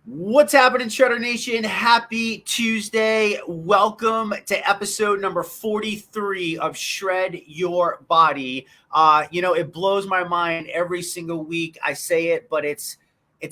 What's happening, Shredder Nation? Happy Tuesday. Welcome to episode number 43 of Shred Your Body. It blows my mind every single week. I say it, but it's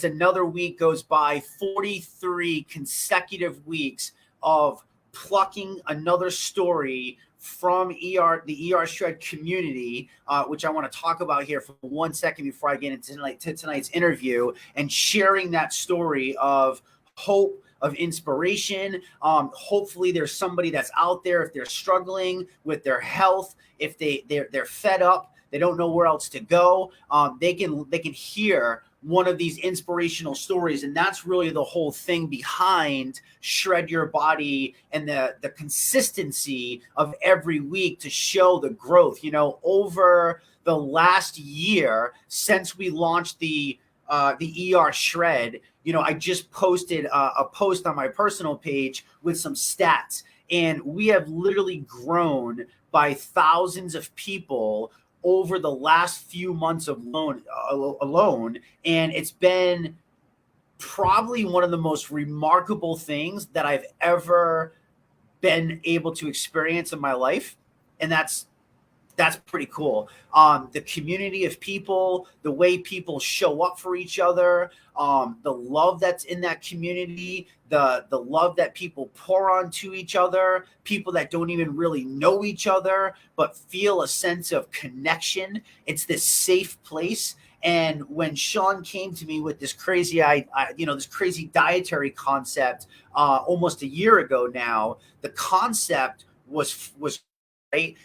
another week goes by, 43 consecutive weeks of plucking another story from the ER Shred community, which I want to talk about here for 1 second before I get into tonight's interview, and sharing that story of hope, of inspiration. Hopefully there's somebody that's out there, if they're struggling with their health, if they're fed up, they don't know where else to go, they can hear one of these inspirational stories. And that's really the whole thing behind Shred Your Body and the consistency of every week to show the growth. Over the last year since we launched the ER Shred, I just posted a post on my personal page with some stats, and we have literally grown by thousands of people over the last few months alone. And it's been probably one of the most remarkable things that I've ever been able to experience in my life. And that's pretty cool. The community of people, the way people show up for each other, the love that's in that community, the love that people pour onto each other, people that don't even really know each other, but feel a sense of connection. It's this safe place. And when Sean came to me with this this crazy dietary concept almost a year ago now, the concept was right?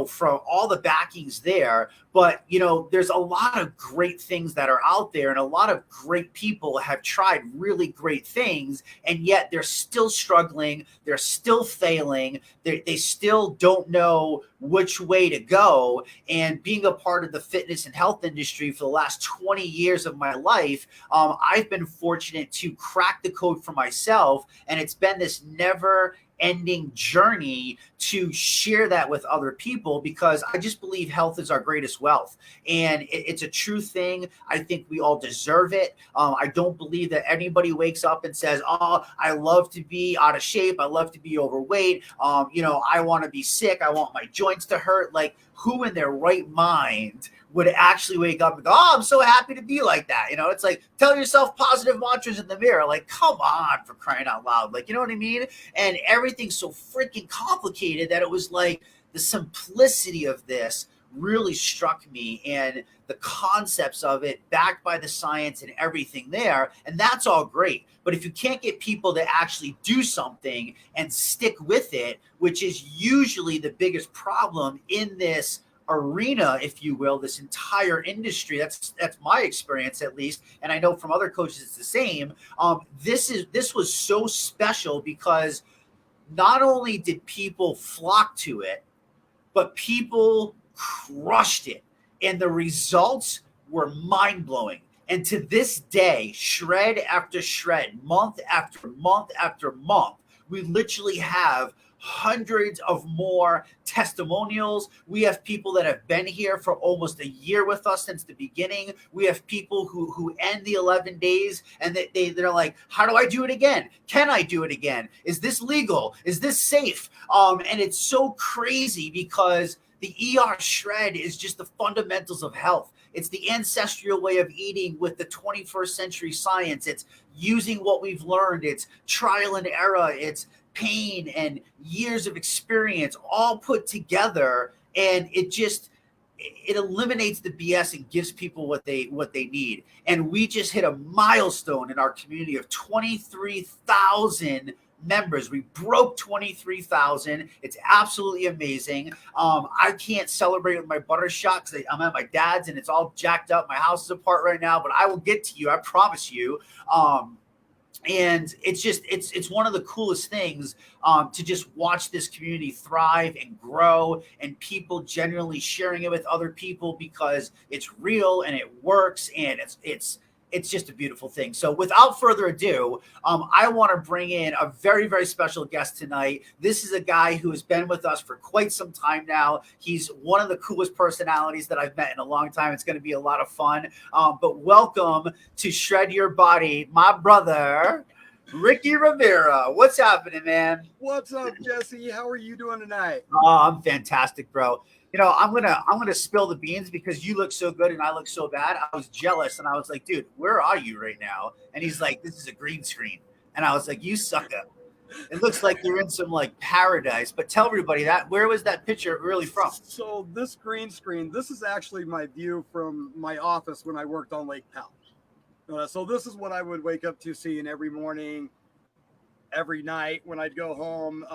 From all the backings there. But, there's a lot of great things that are out there, and a lot of great people have tried really great things, and yet they're still struggling. They're still failing. They still don't know which way to go. And being a part of the fitness and health industry for the last 20 years of my life, I've been fortunate to crack the code for myself. And it's been this never ending journey to share that with other people, because I just believe health is our greatest wealth, and it's a true thing. I think we all deserve it. I don't believe that anybody wakes up and says, "Oh, I love to be out of shape. I love to be overweight. I want to be sick. I want my joints to hurt." Like, who in their right mind would actually wake up and go, "Oh, I'm so happy to be like that"? It's like, tell yourself positive mantras in the mirror. Like, come on, for crying out loud. Like, you know what I mean? And everything's so freaking complicated that it was like the simplicity of this really struck me, and the concepts of it backed by the science and everything there. And that's all great. But if you can't get people to actually do something and stick with it, which is usually the biggest problem in this arena, if you will, this entire industry. That's my experience, at least, and I know from other coaches it's the same. This was so special because not only did people flock to it, but people crushed it, and the results were mind blowing. And to this day, shred after shred, month after month after month, we literally have hundreds of more testimonials. We have people that have been here for almost a year with us since the beginning. We have people who end the 11 days and they're like, "How do I do it again? Can I do it again? Is this legal? Is this safe?" And it's so crazy because the ER Shred is just the fundamentals of health. It's the ancestral way of eating with the 21st century science. It's using what we've learned. It's trial and error. It's pain and years of experience all put together. And it eliminates the BS and gives people what they need. And we just hit a milestone in our community of 23,000 members. We broke 23,000. It's absolutely amazing. I can't celebrate with my butter shot because I'm at my dad's and it's all jacked up. My house is apart right now, but I will get to you. I promise you. And it's one of the coolest things to just watch this community thrive and grow, and people genuinely sharing it with other people because it's real and it works, and it's just a beautiful thing. So without further ado, I want to bring in a very, very special guest tonight. This is a guy who has been with us for quite some time now. He's one of the coolest personalities that I've met in a long time. It's going to be a lot of fun. But welcome to Shred Your Body, my brother, Rique Rivera. What's happening, man? What's up, Jesse? How are you doing tonight? I'm fantastic, bro. I'm gonna spill the beans because you look so good and I look so bad. I was jealous and I was like, dude, where are you right now? And he's like, this is a green screen. And I was like, you sucker. It looks like you're in some like paradise. But tell everybody that where was that picture really from? So this green screen, this is actually my view from my office when I worked on Lake Powell. So this is what I would wake up to seeing every morning, every night when I'd go home.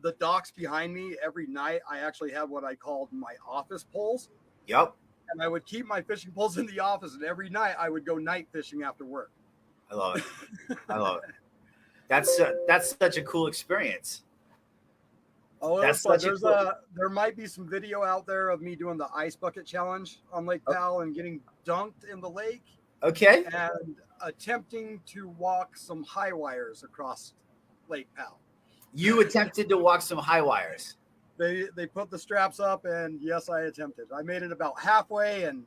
The docks behind me, every night I actually have what I called my office poles. Yep. And I would keep my fishing poles in the office, and every night I would go night fishing after work. I love it. I love it. That's such a cool experience. Oh, that's fun. There might be some video out there of me doing the ice bucket challenge on Lake Powell and getting dunked in the lake. Okay. And attempting to walk some high wires across Lake Powell. You attempted to walk some high wires. They put the straps up, and yes, I attempted. I made it about halfway, and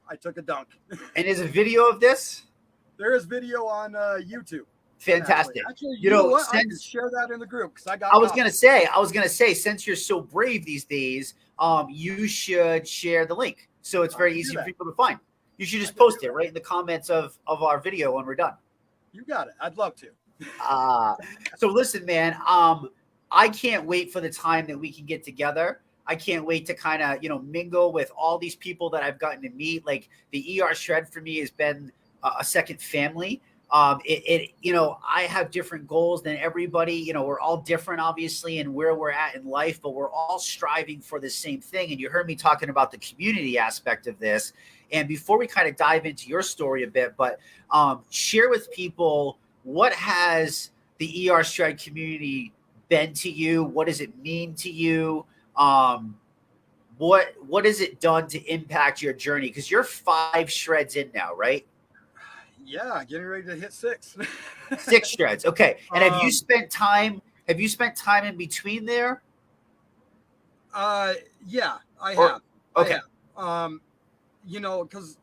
I took a dunk. And there's a video of this? There is video on YouTube. Fantastic. Actually, you know what? I can share that in the group because I was gonna say, since you're so brave these days, you should share the link. So it's very easy for people to find. You should just post it right in the comments of our video when we're done. You got it. I'd love to. So listen, man, I can't wait for the time that we can get together. I can't wait to kind of, mingle with all these people that I've gotten to meet. Like the ER Shred for me has been a second family. I have different goals than everybody. We're all different, obviously, in where we're at in life, but we're all striving for the same thing. And you heard me talking about the community aspect of this. And before we kind of dive into your story a bit, but share with people, what has the ER Shred community been to you? What does it mean to you? What has it done to impact your journey? Because you're 5 shreds in now, right? Yeah, getting ready to hit 6. 6 shreds. Okay. And have you spent time in between there? Yeah, I have. Okay. I have. Because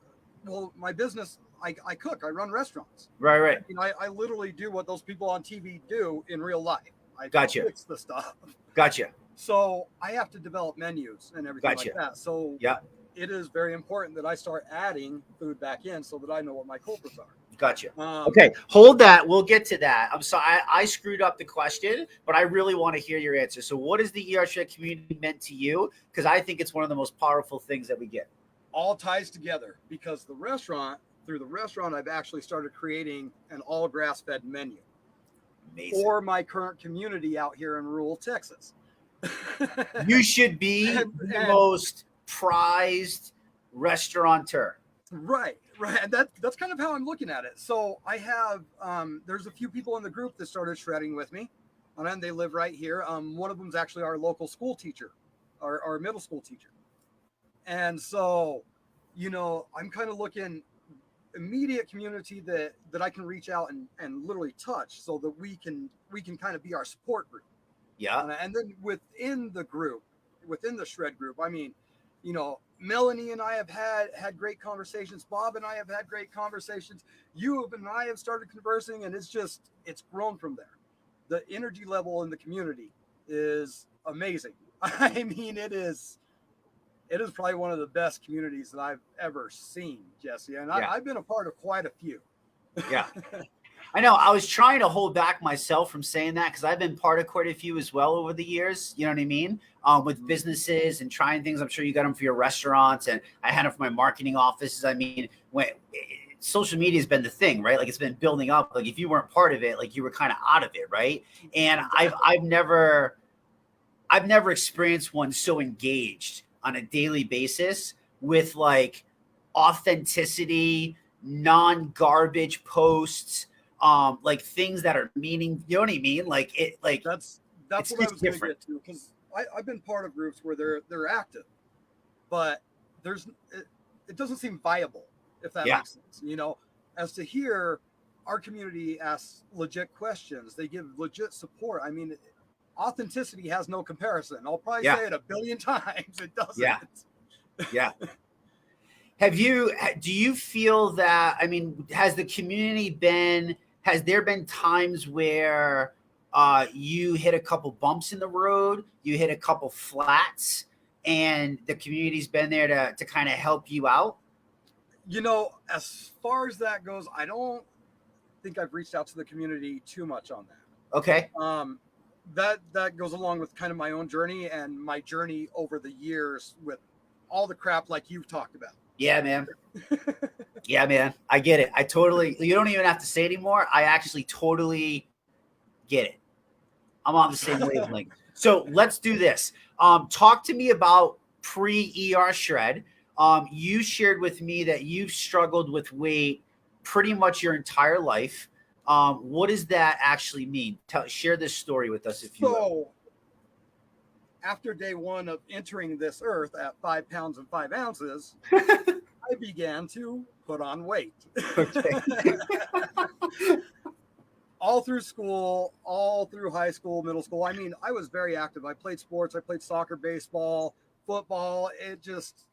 my business, I cook, I run restaurants. Right. I literally do what those people on TV do in real life. I Gotcha. fix the stuff. Gotcha. So I have to develop menus and everything like that. So yeah, it is very important that I start adding food back in so that I know what my culprits are. Gotcha. Okay, hold that. We'll get to that. I'm sorry, I screwed up the question, but I really want to hear your answer. So what has the ER Shred community meant to you? Because I think it's one of the most powerful things that we get. All ties together because through the restaurant, I've actually started creating an all grass-fed menu. Amazing. For my current community out here in rural Texas. You should be the most prized restaurateur. Right. And that's kind of how I'm looking at it. So I have, there's a few people in the group that started shredding with me, and they live right here. One of them is actually our local school teacher, our middle school teacher. And so, I'm kind of looking immediate community that I can reach out and literally touch so that we can kind of be our support group. Yeah. And then within the Shred group, I mean, Melanie and I have had great conversations. Bob and I have had great conversations. You and I have started conversing, and it's grown from there. The energy level in the community is amazing. I mean, it is probably one of the best communities that I've ever seen, Jesse. And I've been a part of quite a few. Yeah. I know. I was trying to hold back myself from saying that because I've been part of quite a few as well over the years. You know what I mean? With businesses and trying things. I'm sure you got them for your restaurants, and I had them for my marketing offices. I mean, social media has been the thing, right? Like it's been building up. Like if you weren't part of it, like you were kind of out of it, right? And I've never experienced one so engaged on a daily basis with like authenticity, non-garbage posts, like things that are meaning, you know what I mean? Like it, like that's what I was going to get to, because I've been part of groups where they're active, but it doesn't seem viable. if that Yeah. makes sense. As to here, our community asks legit questions. They give legit support. I mean, authenticity has no comparison. I'll probably Yeah. say it a billion times. It doesn't. Yeah. Yeah. Do you feel that, I mean, has there been times where you hit a couple bumps in the road, you hit a couple flats, and the community's been there to kind of help you out? As far as that goes, I don't think I've reached out to the community too much on that. Okay. That goes along with kind of my own journey and my journey over the years with all the crap like you've talked about. Yeah, man. Yeah, man. I get it. You don't even have to say anymore. I actually totally get it. I'm on the same wavelength. So let's do this. Talk to me about pre-ER shred. You shared with me that you've struggled with weight pretty much your entire life. What does that actually mean? Share this story with us, if you will. So, after day one of entering this earth at 5 pounds and 5 ounces, I began to put on weight. Okay. All through school, all through high school, middle school. I mean, I was very active. I played sports. I played soccer, baseball, football. It just,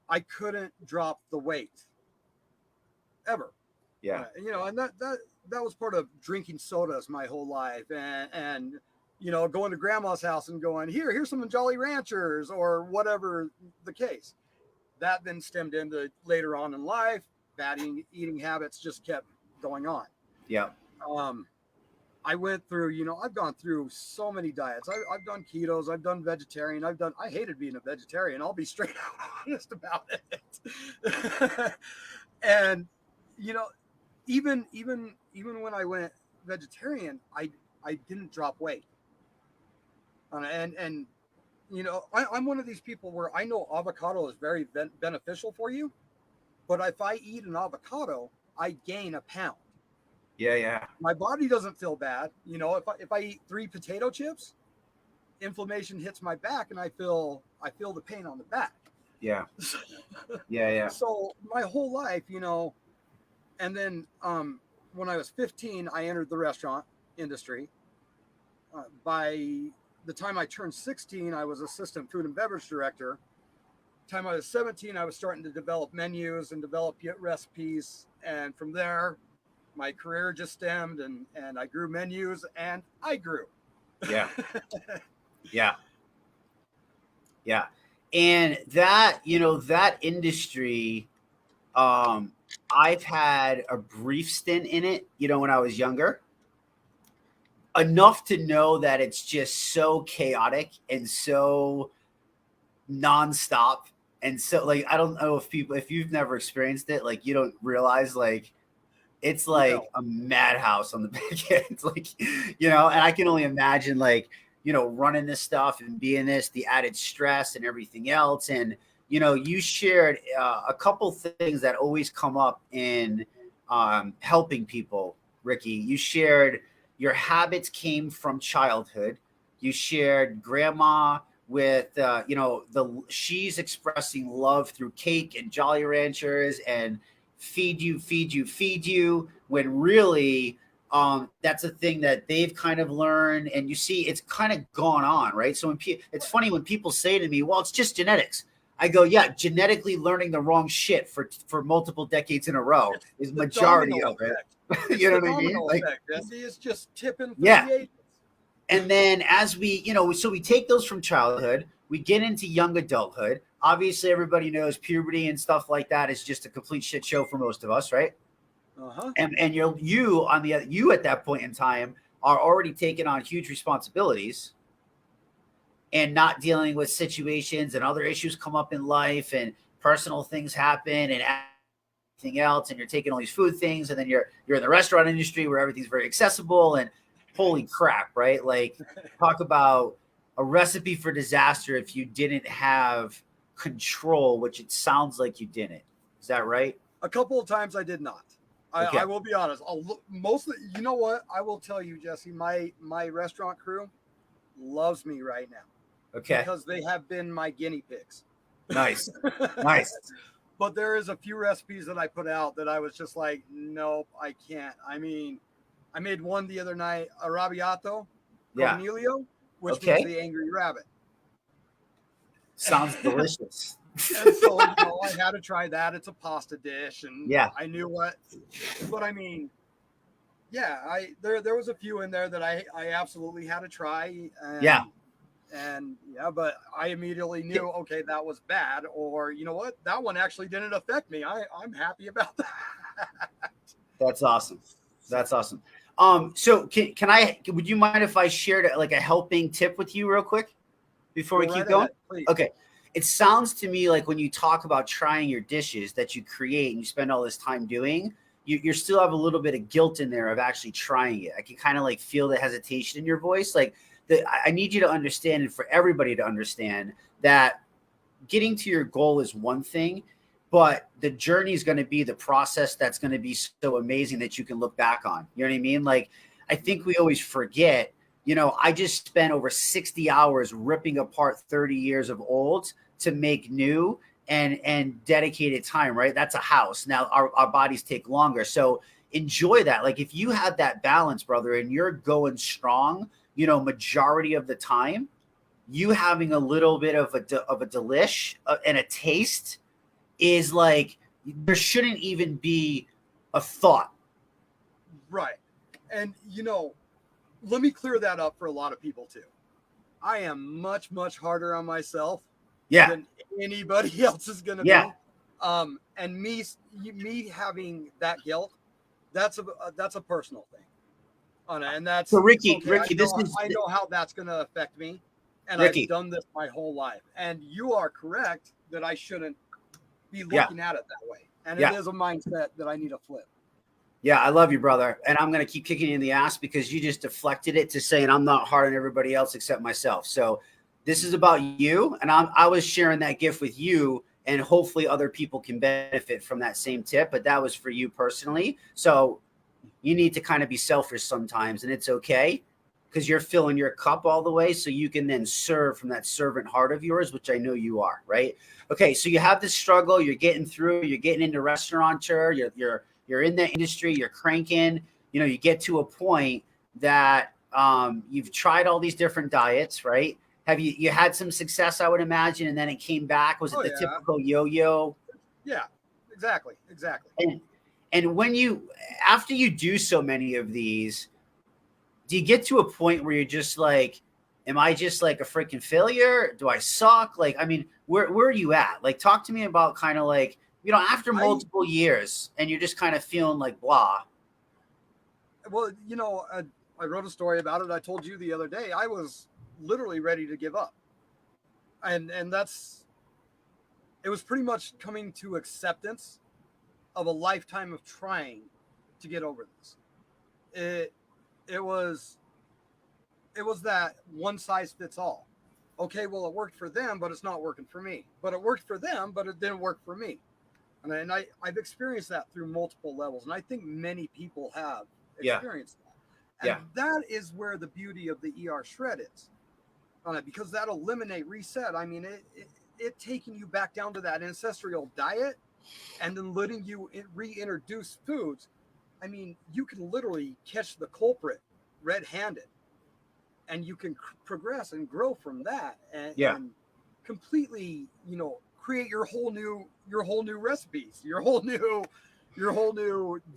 I couldn't drop the weight ever. Yeah. And that was part of drinking sodas my whole life and going to grandma's house and going, here's some Jolly Ranchers or whatever the case. That then stemmed into later on in life, bad eating habits just kept going on. Yeah. I went through, I've gone through so many diets. I've done ketos. I've done vegetarian. I hated being a vegetarian. I'll be straight out honest about it. And, even when I went vegetarian, I didn't drop weight. And I'm one of these people where I know avocado is very beneficial for you, but if I eat an avocado, I gain a pound. Yeah. My body doesn't feel bad. If I eat 3 potato chips, inflammation hits my back and I feel the pain on the back. Yeah. Yeah. So my whole life, and then when I was 15, I entered the restaurant industry. By the time I turned 16, I was assistant food and beverage director. Time I was 17, I was starting to develop menus and develop recipes. And from there, my career just stemmed and I grew menus and I grew. Yeah. Yeah. And that industry, I've had a brief stint in it, when I was younger, enough to know that it's just so chaotic and so nonstop. And so I don't know if you've never experienced it, you don't realize it's like a madhouse on the back end. And I can only imagine running this stuff and being the added stress and everything else. And, you shared a couple things that always come up in helping people, Ricky. You shared your habits came from childhood. You shared grandma with, she's expressing love through cake and Jolly Ranchers and feed you, when really that's a thing that they've kind of learned. And you see, it's kind of gone on, right? So it's funny when people say to me, well, it's just genetics. I go, yeah, genetically learning the wrong shit for multiple decades in a row is majority of it. You know what I mean? It's just tipping. Yeah. And then as we, so we take those from childhood, we get into young adulthood. Obviously, everybody knows puberty and stuff like that is just a complete shit show for most of us, right? Uh-huh. And you at that point in time are already taking on huge responsibilities and not dealing with situations and other issues come up in life and personal things happen and everything else. And you're taking all these food things, and then you're in the restaurant industry where everything's very accessible and holy crap, right? Talk about a recipe for disaster if you didn't have control, which it sounds like you didn't. Is that right? A couple of times I did not. Okay. I will be honest. Mostly, you know what? I will tell you, Jesse, my restaurant crew loves me right now. Okay. Because they have been my guinea pigs. Nice. Nice. But there is a few recipes that I put out that I was just like, nope, I can't. I mean, I made one the other night, arrabbiato Yeah. cornelio, which means Okay. the angry rabbit. Sounds delicious. And so, I had to try that. It's a pasta dish, and Yeah. I knew what. But I mean, yeah, there was a few in there that I absolutely had to try, Yeah. and yeah, but I immediately knew, okay, that was bad, or you know what, that one actually didn't affect me. I'm happy about that. That's awesome. That's awesome. So would you mind if I shared like a helping tip with you real quick before Go we keep right going? ahead, please. Okay. It sounds to me like when you talk about trying your dishes that you create and you spend all this time doing, you still have a little bit of guilt in there of actually trying it. I can kind of like feel the hesitation in your voice. Like I need you to understand, and for everybody to understand, that getting to your goal is one thing, but the journey is going to be the process that's going to be so amazing that you can look back on. You know what I mean? Like, I think we always forget, I just spent over 60 hours ripping apart 30 years of old to make new and dedicated time, right? That's a house. Now our bodies take longer. So enjoy that. Like if you have that balance, brother, and you're going strong, majority of the time, you having a little bit of a delish and a taste is like, there shouldn't even be a thought. Right. And let me clear that up for a lot of people too. I am much, much harder on myself than anybody else is going to be. And me having that guilt, that's a personal thing. And that's So Ricky, okay. I know how that's going to affect me. And Ricky, I've done this my whole life. And you are correct that I shouldn't be looking at it that way. And it is a mindset that I need to flip. Yeah, I love you, brother. And I'm going to keep kicking you in the ass because you just deflected it to saying I'm not hard on everybody else except myself. So this is about you. And I was sharing that gift with you, and hopefully other people can benefit from that same tip. But that was for you personally. So you need to kind of be selfish sometimes, and it's okay because you're filling your cup all the way so you can then serve from that servant heart of yours, which I know you are, right? Okay, so you have this struggle, you're getting through, you're getting into restaurateur, you're in the industry, you're cranking, you get to a point that you've tried all these different diets, right? Have you had some success, I would imagine, and then it came back? Was it typical yo-yo? Yeah, exactly. And after you do so many of these, do you get to a point where you're just like, am I just like a freaking failure? Do I suck? Like, I mean, where are you at? Like, talk to me about kind of like, after multiple years and you're just kind of feeling like blah. Well, I wrote a story about it. I told you the other day, I was literally ready to give up. And it was pretty much coming to acceptance of a lifetime of trying to get over this. It was that one size fits all. Okay, well, it worked for them, but it's not working for me. But it worked for them, but it didn't work for me. And I've experienced that through multiple levels, and I think many people have experienced that. And that is where the beauty of the ER shred is, because that'll eliminate reset. I mean, it taking you back down to that ancestral diet, and then letting you reintroduce foods. I mean, you can literally catch the culprit red-handed, and you can progress and grow from that, and completely, create your whole new recipes, your whole new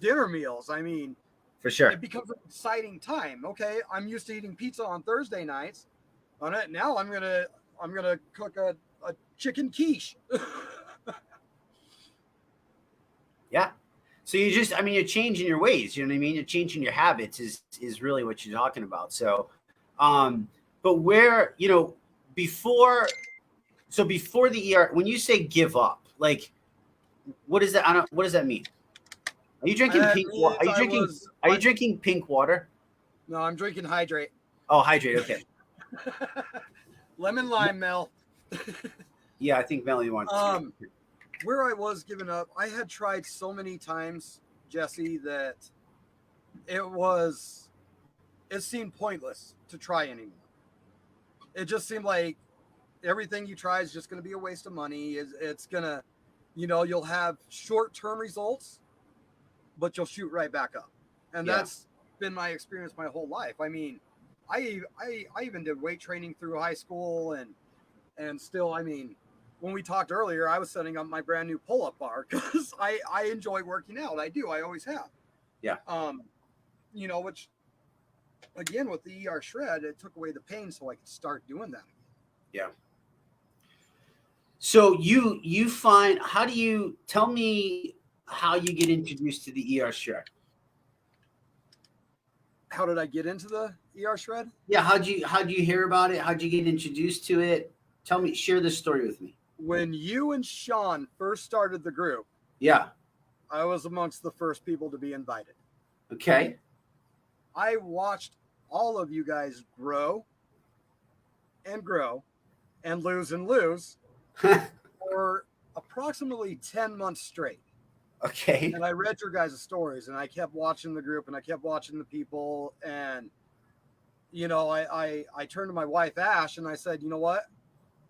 dinner meals. I mean, for sure, it becomes an exciting time. Okay, I'm used to eating pizza on Thursday nights. On it now, I'm gonna cook a chicken quiche. Yeah. So you're changing your ways, you know what I mean? You're changing your habits is really what you're talking about. So, but where, before the ER, when you say give up, like, what is that? What does that mean? Are you drinking pink water? Are you drinking pink water? No, I'm drinking hydrate. Oh, hydrate. Okay. Lemon lime, Mel. Yeah, I think Melanie wants to. Where I was giving up, I had tried so many times, Jesse, that it seemed pointless to try anymore. It just seemed like everything you try is just going to be a waste of money. It's gonna you'll have short-term results, but you'll shoot right back up. And Yeah. that's been my experience my whole life. I mean, I even did weight training through high school, and still, I mean, when we talked earlier, I was setting up my brand new pull-up bar because I enjoy working out. I always have. Yeah. Which again with the ER shred, it took away the pain so I could start doing that again. Yeah. So you find, how do you tell me how you get introduced to the ER shred? How did I get into the ER shred? Yeah, how'd you hear about it? How'd you get introduced to it? Tell me, share this story with me. When you and Sean first started the group, Yeah. I was amongst the first people to be invited. Okay. I watched all of you guys grow and grow and lose for approximately 10 months straight. Okay. And I read your guys' stories, and I kept watching the group, and I kept watching the people. And, I turned to my wife, Ash, and I said, you know what?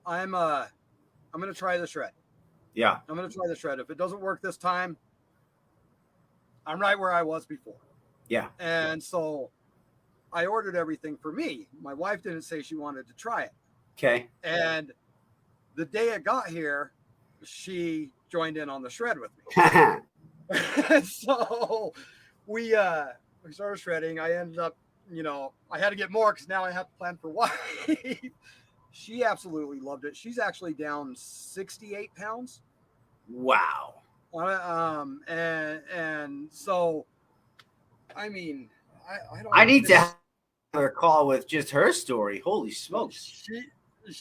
I'm going to try the shred. Yeah. I'm going to try the shred. If it doesn't work this time, I'm right where I was before. Yeah. And so I ordered everything for me. My wife didn't say she wanted to try it. Okay. And the day it got here, she joined in on the shred with me. So we started shredding. I ended up, I had to get more because now I have to plan for wife. She absolutely loved it. She's actually down 68 pounds. Wow. And so, I mean, I don't. I need to have a call with just her story. Holy smokes.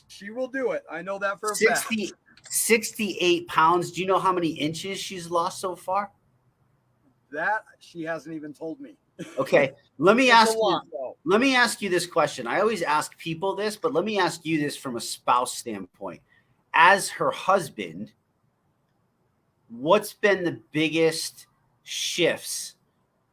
She will do it. I know that for a 60, fact. 68 pounds. Do you know how many inches she's lost so far? That she hasn't even told me. Okay. Let me It's ask a lot, you. though. Let me ask you this question. I always ask people this, but let me ask you this from a spouse standpoint. As her husband, what's been the biggest shifts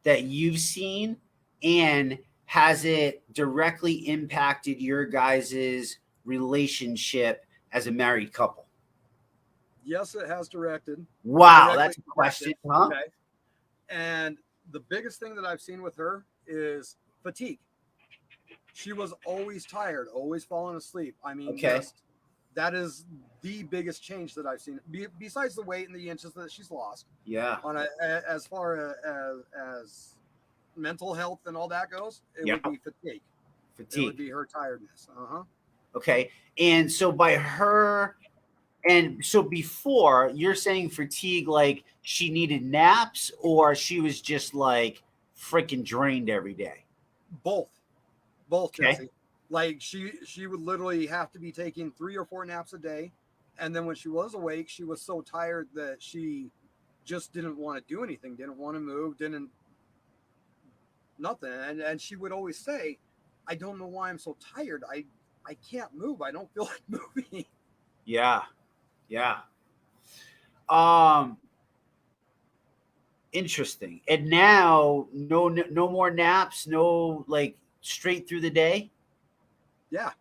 that you've seen, and has it directly impacted your guys' relationship as a married couple? Yes, it has directed. Wow, Directly that's a question, impacted. huh? Okay. And the biggest thing that I've seen with her is fatigue. She was always tired, always falling asleep. I mean, Okay. that is the biggest change that I've seen. Besides the weight and the inches that she's lost, Yeah. as far as mental health and all that goes, it Yeah. would be fatigue. It would Fatigue. be her tiredness. Okay. And so by her, and so before, you're saying fatigue, like she needed naps, or she was just like freaking drained every day? Both, Okay. Jesse. Like she would literally have to be taking 3 or 4 naps a day, and then when she was awake, she was so tired that she just didn't want to do anything, didn't want to move, didn't nothing. And she would always say, "I don't know why I'm so tired. I can't move. I don't feel like moving." Yeah. Yeah. Um, Interesting. And now, no more naps, no, like straight through the day. Yeah,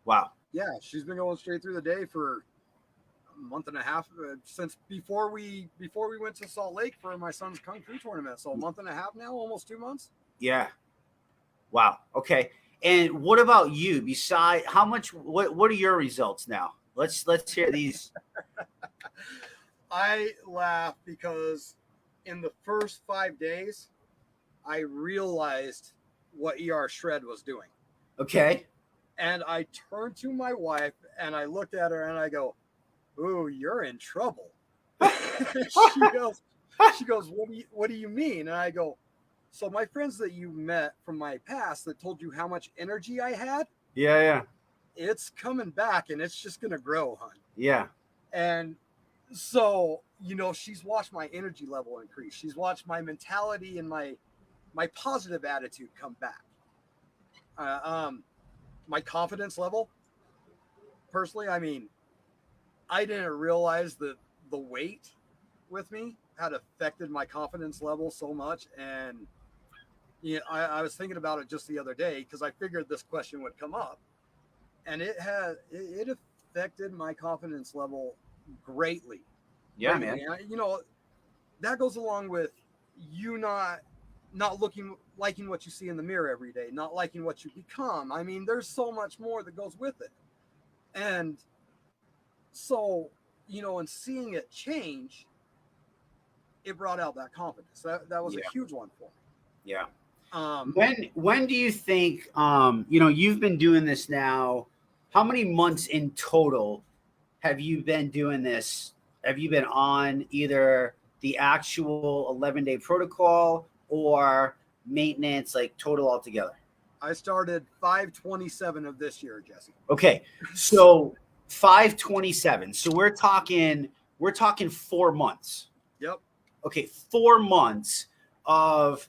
Wow. yeah. She's been going straight through the day for a month and a half since before we went to Salt Lake for my son's kung fu tournament. So a month and a half now, almost 2 months. Yeah. Wow. Okay. And what about you? Beside, how much? What are your results now? Let's hear these. I laugh because in the first 5 days, I realized what ER Shred was doing. Okay. And I turned to my wife and I looked at her and I go, "Ooh, you're in trouble." she goes, what do you mean? And I go, "So my friends that you met from my past that told you how much energy I had, Yeah. Yeah. it's coming back and it's just gonna grow, hon." Yeah. And so, she's watched my energy level increase. She's watched my mentality and my positive attitude come back. Uh, um, my confidence level, personally, I mean, I didn't realize that the weight with me had affected my confidence level so much. And I was thinking about it just the other day because I figured this question would come up, and it affected my confidence level greatly. Yeah, man. You know, that goes along with you not liking what you see in the mirror every day, not liking what you become. I mean, there's so much more that goes with it. And so, you know, and seeing it change, it brought out that confidence. That was a Yeah. huge one for me. Yeah. Um, When do you think you know, you've been doing this now, how many months in total have you been doing this? Have you been on either the actual 11-day protocol or maintenance, like total altogether? I started 5/27 of this year, Jesse. Okay. So 5/27. So we're talking 4 months. Yep. Okay, 4 months of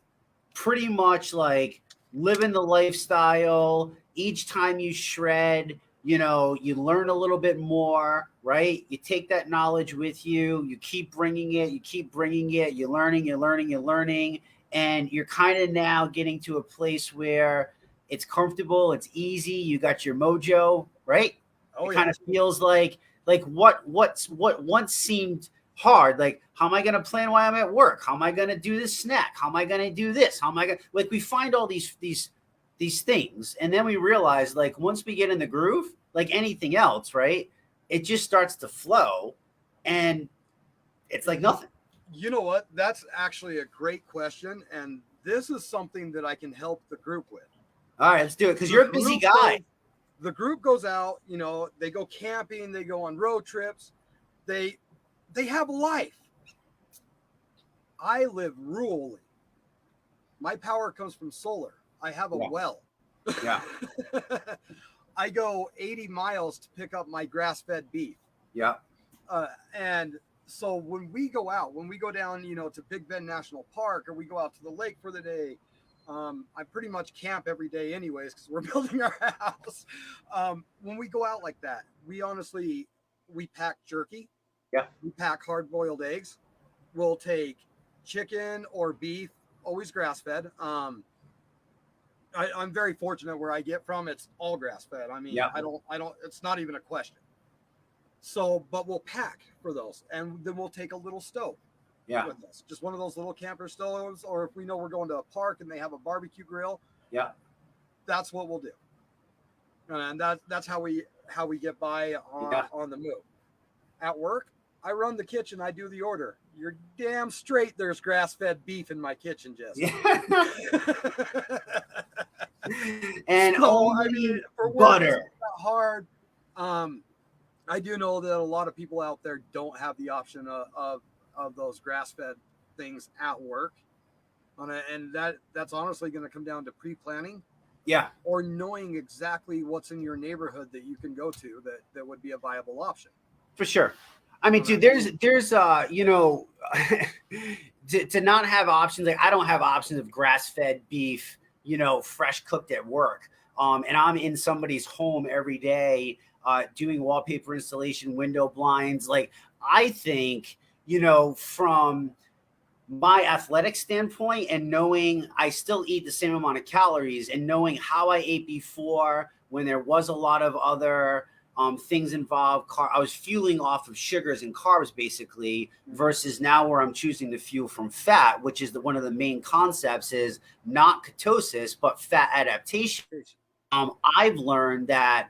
pretty much like living the lifestyle. Each time you shred, you know, you learn a little bit more, right? You take that knowledge with you, you keep bringing it, you're learning, and you're kind of now getting to a place where it's comfortable, it's easy, you got your mojo, right? Oh It yeah. kind of feels like what once seemed hard. Like, how am I going to plan while I'm at work? How am I going to do this snack? How am I going to do this? How am I going to, like, we find all these things. And then we realize, like, once we get in the groove, like anything else, right? It just starts to flow and it's like nothing. You know what? That's actually a great question. And this is something that I can help the group with. All right, let's do it. Cause The you're a busy group guy. goes, the group goes out, you know, they go camping, they go on road trips, they have a life. I live rurally. My power comes from solar. I have a Yeah. well. Yeah. I go 80 miles to pick up my grass-fed beef. Yeah. And so when we go out, when we go down, you know, to Big Bend National Park, or we go out to the lake for the day, I pretty much camp every day anyways, because we're building our house. When we go out like that, we pack jerky. Yeah. We pack hard-boiled eggs. We'll take chicken or beef, always grass-fed. I'm very fortunate where I get from. It's all grass-fed. I mean, Yeah. I don't. It's not even a question. So, but we'll pack for those, and then we'll take a little stove Yeah. with us, just one of those little camper stoves, or if we know we're going to a park and they have a barbecue grill, Yeah. that's what we'll do, and that's how we get by on the move. At work, I run the kitchen, I do the order. You're damn straight. There's grass-fed beef in my kitchen, Jesse. Yeah. And So, only I mean, for work, it's butter. not hard. I do know that a lot of people out there don't have the option of those grass-fed things at work, and that's honestly going to come down to pre-planning Yeah. or knowing exactly what's in your neighborhood that you can go to that would be a viable option. For sure. I mean, dude, there's you know, to not have options, like I don't have options of grass-fed beef, you know, fresh cooked at work. And I'm in somebody's home every day, doing wallpaper installation, window blinds. Like, I think, you know, from my athletic standpoint and knowing I still eat the same amount of calories and knowing how I ate before when there was a lot of other things involved. I was fueling off of sugars and carbs basically versus now where I'm choosing to fuel from fat, which is one of the main concepts is not ketosis, but fat adaptation. I've learned that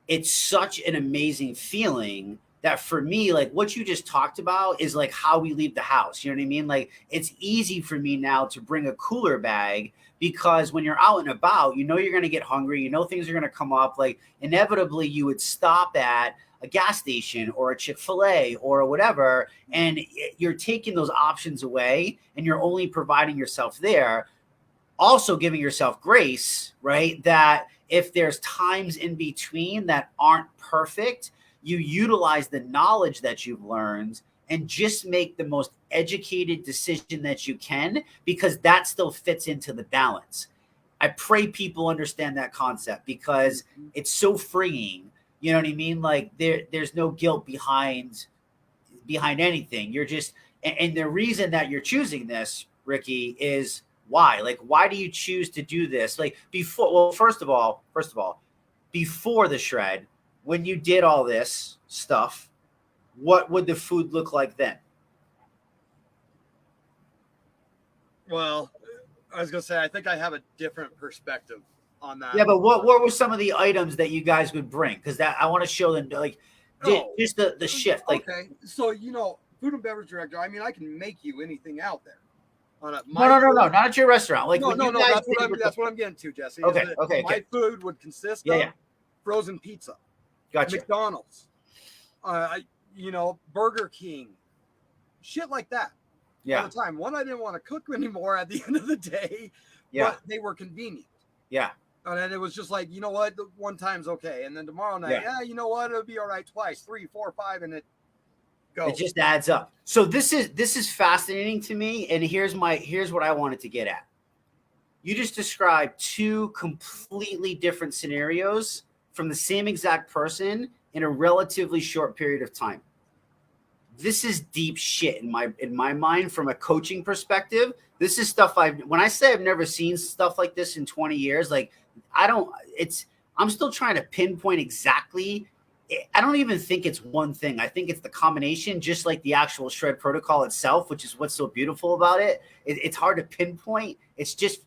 it's such an amazing feeling that for me, like what you just talked about is like how we leave the house. You know what I mean? Like it's easy for me now to bring a cooler bag because when you're out and about, you know you're going to get hungry. You know things are going to come up. Like inevitably you would stop at a gas station or a Chick-fil-A or whatever, and you're taking those options away and you're only providing yourself there. Also giving yourself grace, right? That if there's times in between that aren't perfect, you utilize the knowledge that you've learned and just make the most educated decision that you can because that still fits into the balance. I pray people understand that concept because it's so freeing. You know what I mean? Like there's no guilt behind anything. You're just and the reason that you're choosing this, Ricky, is why? Like, why do you choose to do this? Like before, well, first of all, before the shred, when you did all this stuff, what would the food look like then? Well, I was gonna say I think I have a different perspective on that. Yeah, but what were some of the items that you guys would bring? Because that I want to show them like Oh, just the shift. Like okay. So food and beverage director. I mean, I can make you anything out there. no, not at your restaurant. Like when you guys That's what I'm getting to, Jesse. Okay, Is that okay. my food would consist Yeah, of yeah. frozen pizza, Gotcha. McDonald's, Burger King, shit like that. Yeah. All the time. One, I didn't want to cook anymore at the end of the day, Yeah. but they were convenient. Yeah. And then it was just like, you know what, one time's okay. And then tomorrow night, you know what, it'll be all right twice, 3, 4, 5, and it goes. It just adds up. So this is fascinating to me. And here's what I wanted to get at. You just described two completely different scenarios from the same exact person in a relatively short period of time. This is deep shit in my mind from a coaching perspective. This is stuff when I say I've never seen stuff like this in 20 years, like I'm still trying to pinpoint exactly. I don't even think it's one thing. I think it's the combination, just like the actual shred protocol itself, which is what's so beautiful about it. It's hard to pinpoint. It just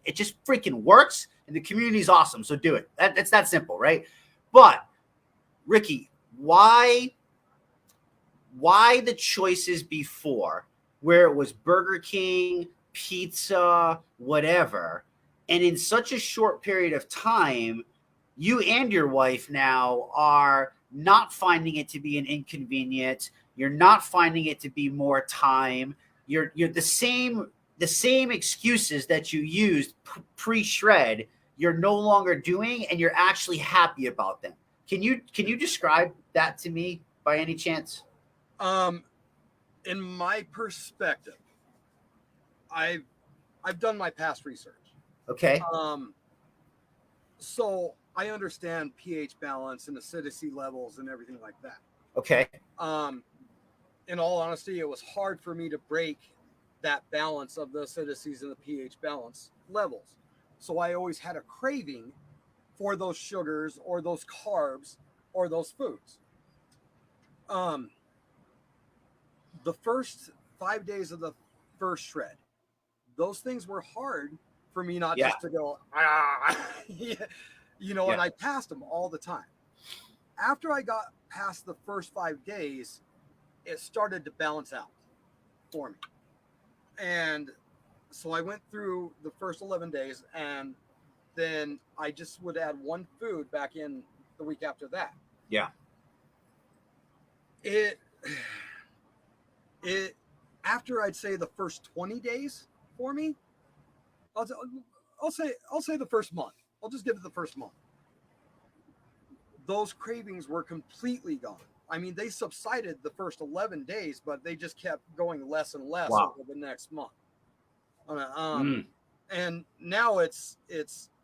freaking works, and the community is awesome. So do it. It's that simple, right? But Ricky, why the choices before, where it was Burger King, pizza, whatever, and in such a short period of time, you and your wife now are not finding it to be an inconvenience. You're not finding it to be more time. You're the same excuses that you used pre-shred, you're no longer doing, and you're actually happy about them. Can you describe that to me by any chance? In my perspective, I've done my past research. Okay. So I understand pH balance and acidity levels and everything like that. Okay. In all honesty, it was hard for me to break that balance of the acidities and the pH balance levels. So I always had a craving for those sugars or those carbs or those foods. The first 5 days of the first shred, those things were hard for me not just to go, and I passed them all the time. After I got past the first 5 days, it started to balance out for me. And so I went through the first 11 days, and then I just would add one food back in the week after that. Yeah. It after I'd say the first 20 days for me, I'll say the first month. I'll just give it the first month. Those cravings were completely gone. I mean, they subsided the first 11 days, but they just kept going less and less over the next month. And now it's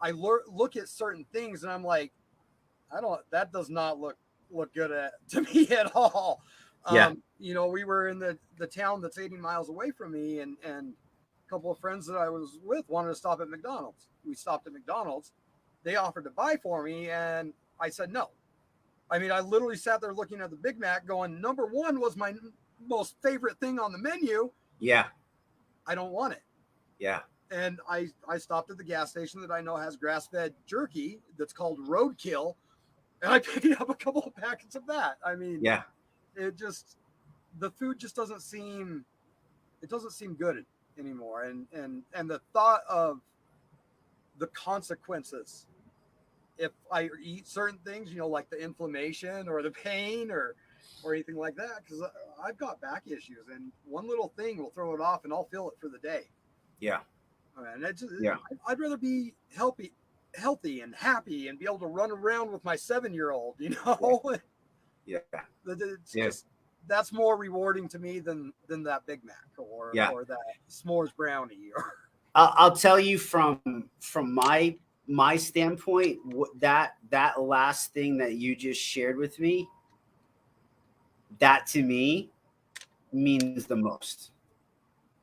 I look at certain things and I'm like, that does not look good to me at all. We were in the town that's 80 miles away from me, and a couple of friends that I was with wanted to stop at McDonald's. We stopped at McDonald's. They offered to buy for me, and I said no. I mean, I literally sat there looking at the Big Mac going, number one was my most favorite thing on the menu. Yeah. I don't want it. Yeah. And I stopped at the gas station that I know has grass-fed jerky that's called Roadkill, and I picked up a couple of packets of that. I mean, yeah. The food just doesn't seem good anymore. And the thought of the consequences if I eat certain things, like the inflammation or the pain or anything like that, because I've got back issues, and one little thing will throw it off and I'll feel it for the day. Yeah. And I'd rather be healthy and happy and be able to run around with my 7-year-old, Yeah. Just, that's more rewarding to me than that Big Mac or that s'mores brownie. I'll tell you from my standpoint, that last thing that you just shared with me, that to me means the most.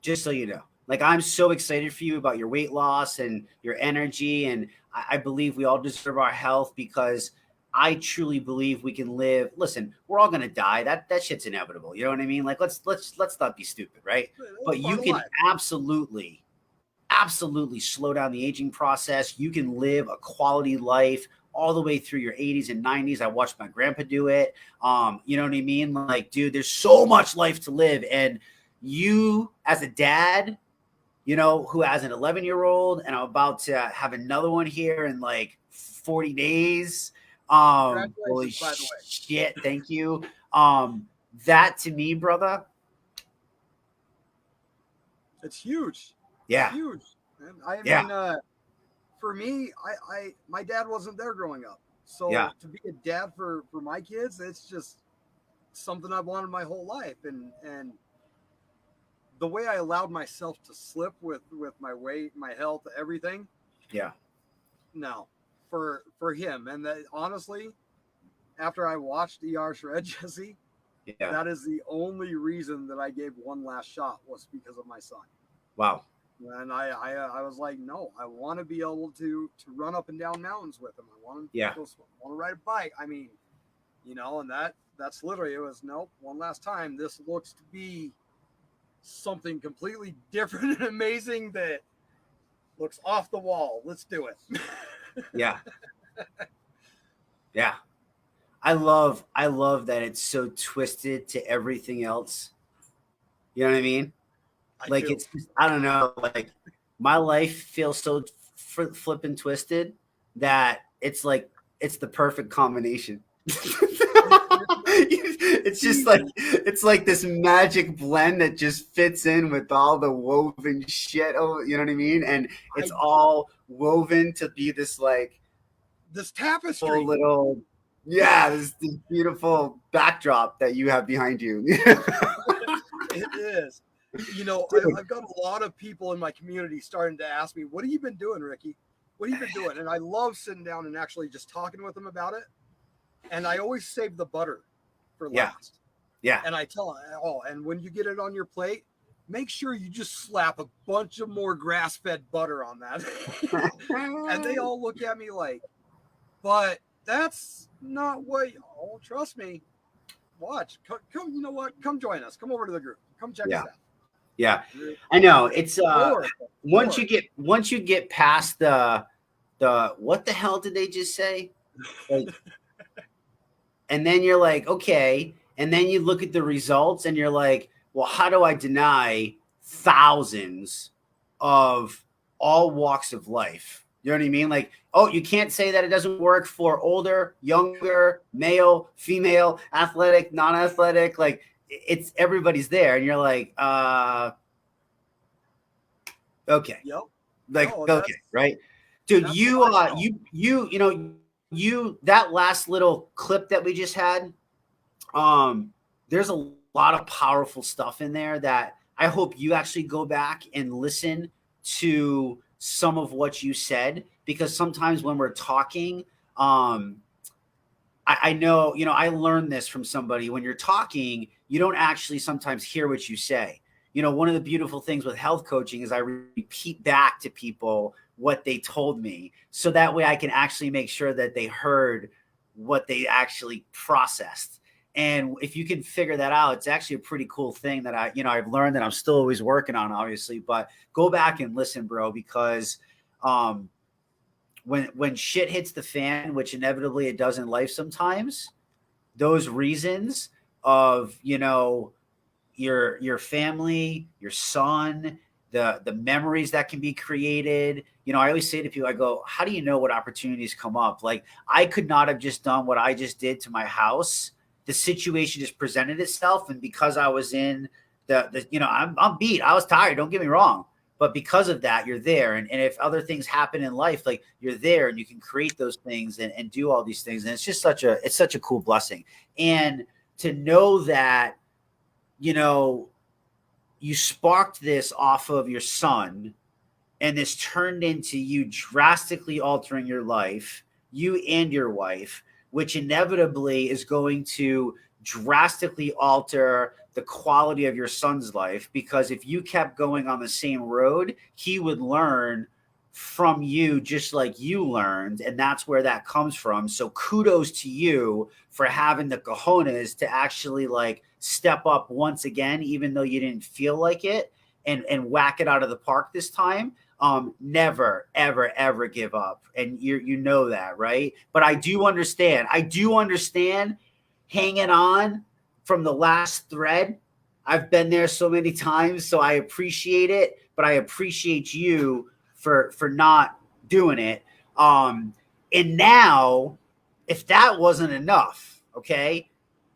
Just so you know, like, I'm so excited for you about your weight loss and your energy, and I believe we all deserve our health, because I truly believe we can live. Listen, we're all gonna die. That shit's inevitable. You know what I mean? Like let's not be stupid, right? It's But you part of can life. absolutely slow down the aging process. You can live a quality life all the way through your 80s and 90s. I watched my grandpa do it. You know what I mean? Like, dude, there's so much life to live. And you, as a dad, who has an 11-year-old, and I'm about to have another one here in like 40 days. Holy Congratulations, by the way. shit. Thank you. That to me, brother. It's huge. It's Yeah. huge. And I Yeah. mean, for me, my dad wasn't there growing up. Yeah. So to be a dad for my kids, it's just something I've wanted my whole life. And the way I allowed myself to slip with my weight, my health, everything. Yeah. No, for him. And that honestly, after I watched ER Shred Jesse, Yeah. that is the only reason that I gave one last shot was because of my son. Wow. And I was like, no, I want to be able to run up and down mountains with him. I want to go, want to ride a bike. I mean, and that's literally, it was, nope, one last time. This looks to be something completely different and amazing that looks off the wall. Let's do it. Yeah. Yeah. I love that it's so twisted to everything else. You know what I mean? Like it's just, I don't know, like my life feels so flippin' twisted that it's like it's the perfect combination. It's just like it's like this magic blend that just fits in with all the woven shit. Oh, you know what I mean? And it's all woven to be this like this tapestry, little this beautiful backdrop that you have behind you. It is. I've got a lot of people in my community starting to ask me, what have you been doing, Ricky? What have you been doing? And I love sitting down and actually just talking with them about it. And I always save the butter for last. Yeah. And I tell them, and when you get it on your plate, make sure you just slap a bunch of more grass-fed butter on that. And they all look at me like, but that's not what, trust me. Watch. Come, you know what? Come join us. Come over to the group. Come check us out. Yeah. I know. It's once you get past the what the hell did they just say? Like, and then you're like, okay, and then you look at the results and you're like, well, how do I deny thousands of all walks of life? You know what I mean? Like, oh, you can't say that it doesn't work for older, younger, male, female, athletic, non-athletic. Like, it's everybody's there, and you're like, okay, yep. Like, okay, right, dude. You that last little clip that we just had. There's a lot of powerful stuff in there that I hope you actually go back and listen to some of what you said, because sometimes when we're talking, I know, I learned this from somebody. When you're talking, you don't actually sometimes hear what you say. One of the beautiful things with health coaching is I repeat back to people what they told me, so that way I can actually make sure that they heard what they actually processed. And if you can figure that out, it's actually a pretty cool thing that I've learned that I'm still always working on, obviously. But go back and listen, bro, because when shit hits the fan, which inevitably it does in life sometimes, those reasons of your family, your son, the memories that can be created. I always say to people, I go, how do you know what opportunities come up? Like, I could not have just done what I just did to my house. The situation just presented itself, and because I was in I'm beat. I was tired. Don't get me wrong. But because of that, you're there. And if other things happen in life, like, you're there and you can create those things and do all these things. And it's just such a cool blessing. And to know that, you sparked this off of your son, and this turned into you drastically altering your life, you and your wife, which inevitably is going to drastically alter the quality of your son's life. Because if you kept going on the same road, he would learn from you, just like you learned, and that's where that comes from. So kudos to you for having the cojones to actually like step up once again, even though you didn't feel like it, and whack it out of the park this time. Never, ever, ever give up, and you know that, right? But I do understand. I do understand hanging on from the last thread. I've been there so many times, so I appreciate it. But I appreciate you for not doing it. And now, if that wasn't enough, okay,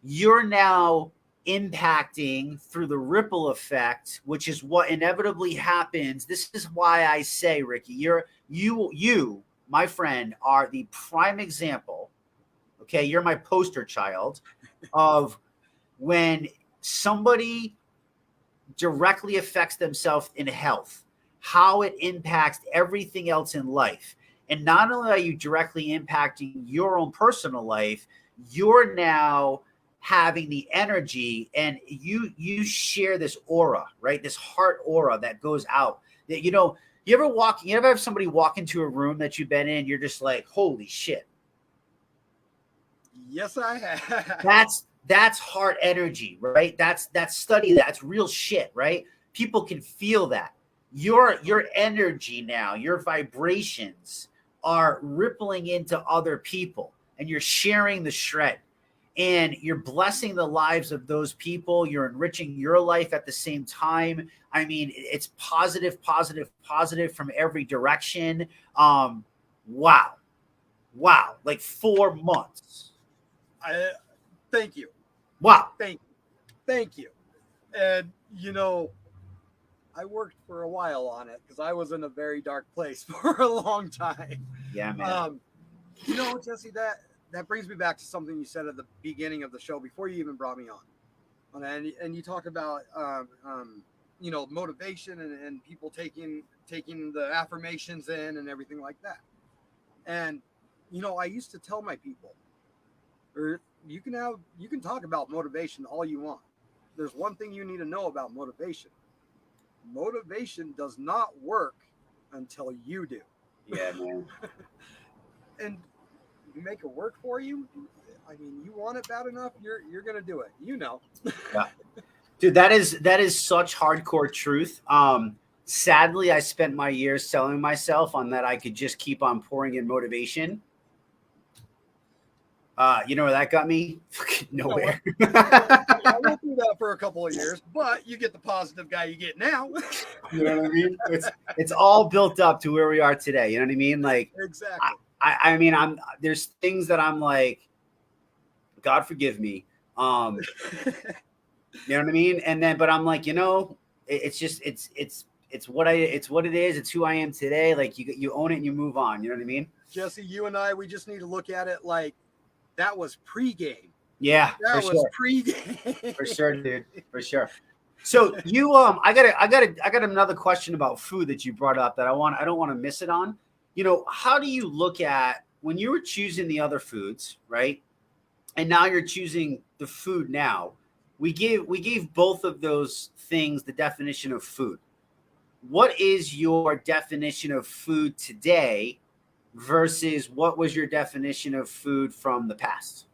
you're now impacting through the ripple effect, which is what inevitably happens. This is why I say, Ricky, you, my friend, are the prime example. Okay, you're my poster child of when somebody directly affects themselves in health, how it impacts everything else in life. And not only are you directly impacting your own personal life, you're now having the energy, and you share this aura, right? This heart aura that goes out. That you ever have somebody walk into a room that you've been in, you're just like, holy shit. Yes, I have. That's heart energy, right? That's study, that's real shit, right? People can feel that. Your energy now, your vibrations are rippling into other people, and you're sharing the shred, and you're blessing the lives of those people. You're enriching your life at the same time. I mean, it's positive, positive, positive from every direction. Wow. Wow. Like 4 months. Thank you. Wow. Thank you. And I worked for a while on it because I was in a very dark place for a long time. Yeah, man. Jesse, that brings me back to something you said at the beginning of the show before you even brought me on. And you talk about motivation and people taking the affirmations in and everything like that. And I used to tell my people, or you can talk about motivation all you want. There's one thing you need to know about motivation. Motivation does not work until you do. Yeah, man. And you make it work for you. I mean, you want it bad enough, you're gonna do it. Yeah. Dude, that is such hardcore truth. Sadly, I spent my years selling myself on that I could just keep on pouring in motivation. You know where that got me? Fucking nowhere. I went through that for a couple of years, but you get the positive guy you get now. You know what I mean? It's all built up to where we are today. You know what I mean? Like, exactly. I mean, there's things that I'm like, God forgive me. You know what I mean? And then, but I'm like, it's just it's what it is. It's who I am today. Like you own it and you move on. You know what I mean? Jesse, you and I, we just need to look at it like that was pregame. Yeah, that for was sure. pregame. For sure, dude. For sure. So I got another question about food that you brought up that I don't want to miss it on. How do you look at when you were choosing the other foods, right? And now you're choosing the food now. We gave both of those things the definition of food. What is your definition of food today versus what was your definition of food from the past?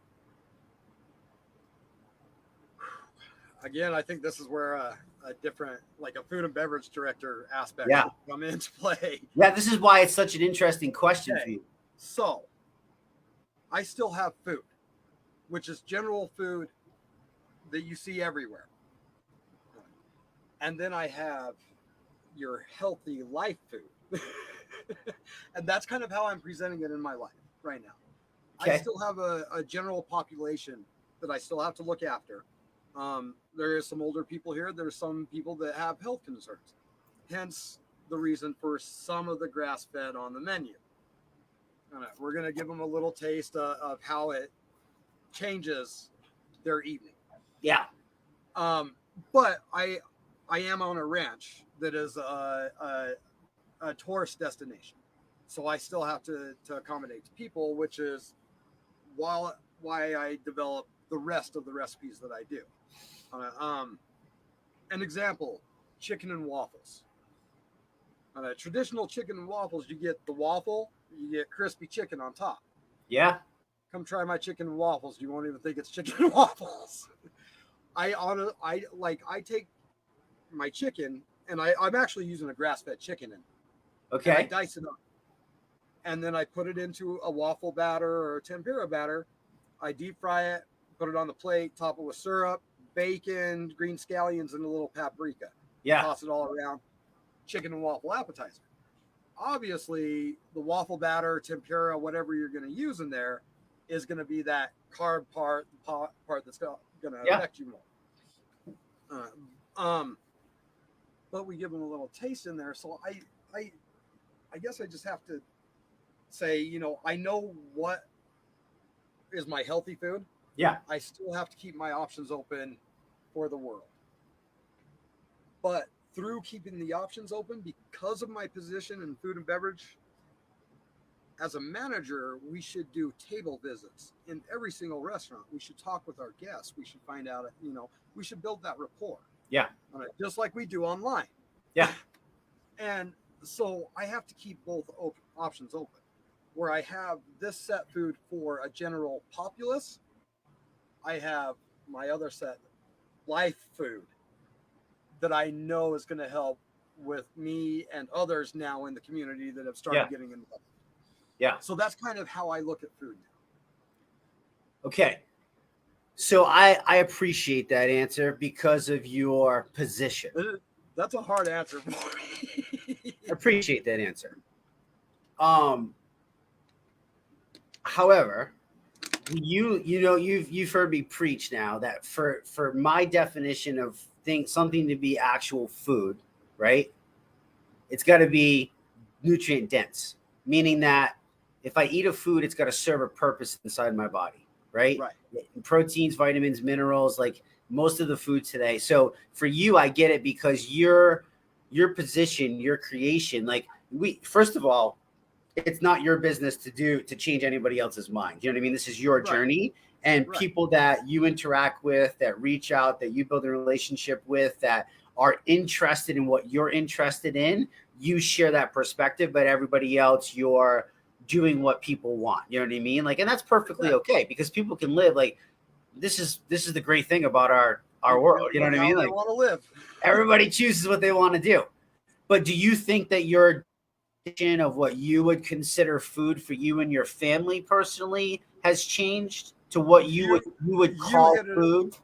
Again, I think this is where a different, like a food and beverage director aspect Yeah. would come into play. Yeah, this is why it's such an interesting question for you. So, I still have food, which is general food that you see everywhere. And then I have your healthy life food. And that's kind of how I'm presenting it in my life right now. Okay. I still have a general population that I still have to look after. There is some older people here. There's some people that have health concerns. Hence the reason for some of the grass fed on the menu. We're going to give them a little taste of how it changes their evening. Yeah. But I am on a ranch that is a tourist destination. So I still have to accommodate people, which is why I develop the rest of the recipes that I do. An example, chicken and waffles. On a traditional chicken and waffles, you get the waffle, you get crispy chicken on top. Yeah. Come try my chicken and waffles. You won't even think it's chicken and waffles. I take my chicken, and I'm actually using a grass-fed chicken in, and I Okay. dice it up, and then I put it into a waffle batter or a tempura batter. I deep fry it, put it on the plate, top it with syrup, bacon, green scallions, and a little paprika. Yeah. Toss it all around. Chicken and waffle appetizer. Obviously, the waffle batter, tempura, whatever you're going to use in there, is going to be that carb part, the part that's going to Yeah. affect you more. But we give them a little taste in there. So I guess I just have to say, you know, I know what is my healthy food. Yeah. I still have to keep my options open for the world. But through keeping the options open, because of my position in food and beverage, as a manager, we should do table visits in every single restaurant. We should talk with our guests. We should find out, you know, we should build that rapport. Yeah. Just like we do online. Yeah. And so I have to keep both options open. Where I have this set food for a general populace, I have my other set, life food, that I know is going to help with me and others now in the community that have started getting involved. Yeah. So that's kind of how I look at food now. Okay. So I appreciate that answer because of your position. That's a hard answer for me. I appreciate that answer. However, you've heard me preach now that for my definition of something to be actual food, right? It's got to be nutrient dense, meaning that if I eat a food, it's got to serve a purpose inside my body, right? Right. Proteins, vitamins, minerals, like most of the food today. So for you, I get it because your position, your creation, like first of all, it's not your business to change anybody else's mind. You know what I mean? This is your journey, and people that you interact with, that reach out, that you build a relationship with, that are interested in what you're interested in, you share that perspective, but everybody else, you're doing what people want. You know what I mean? Like, and that's perfectly okay because people can live like this is the great thing about our world. You know what I mean? Like, want to live. Everybody chooses what they want to do. But do you think that your definition of what you would consider food for you and your family personally has changed to what you would call food?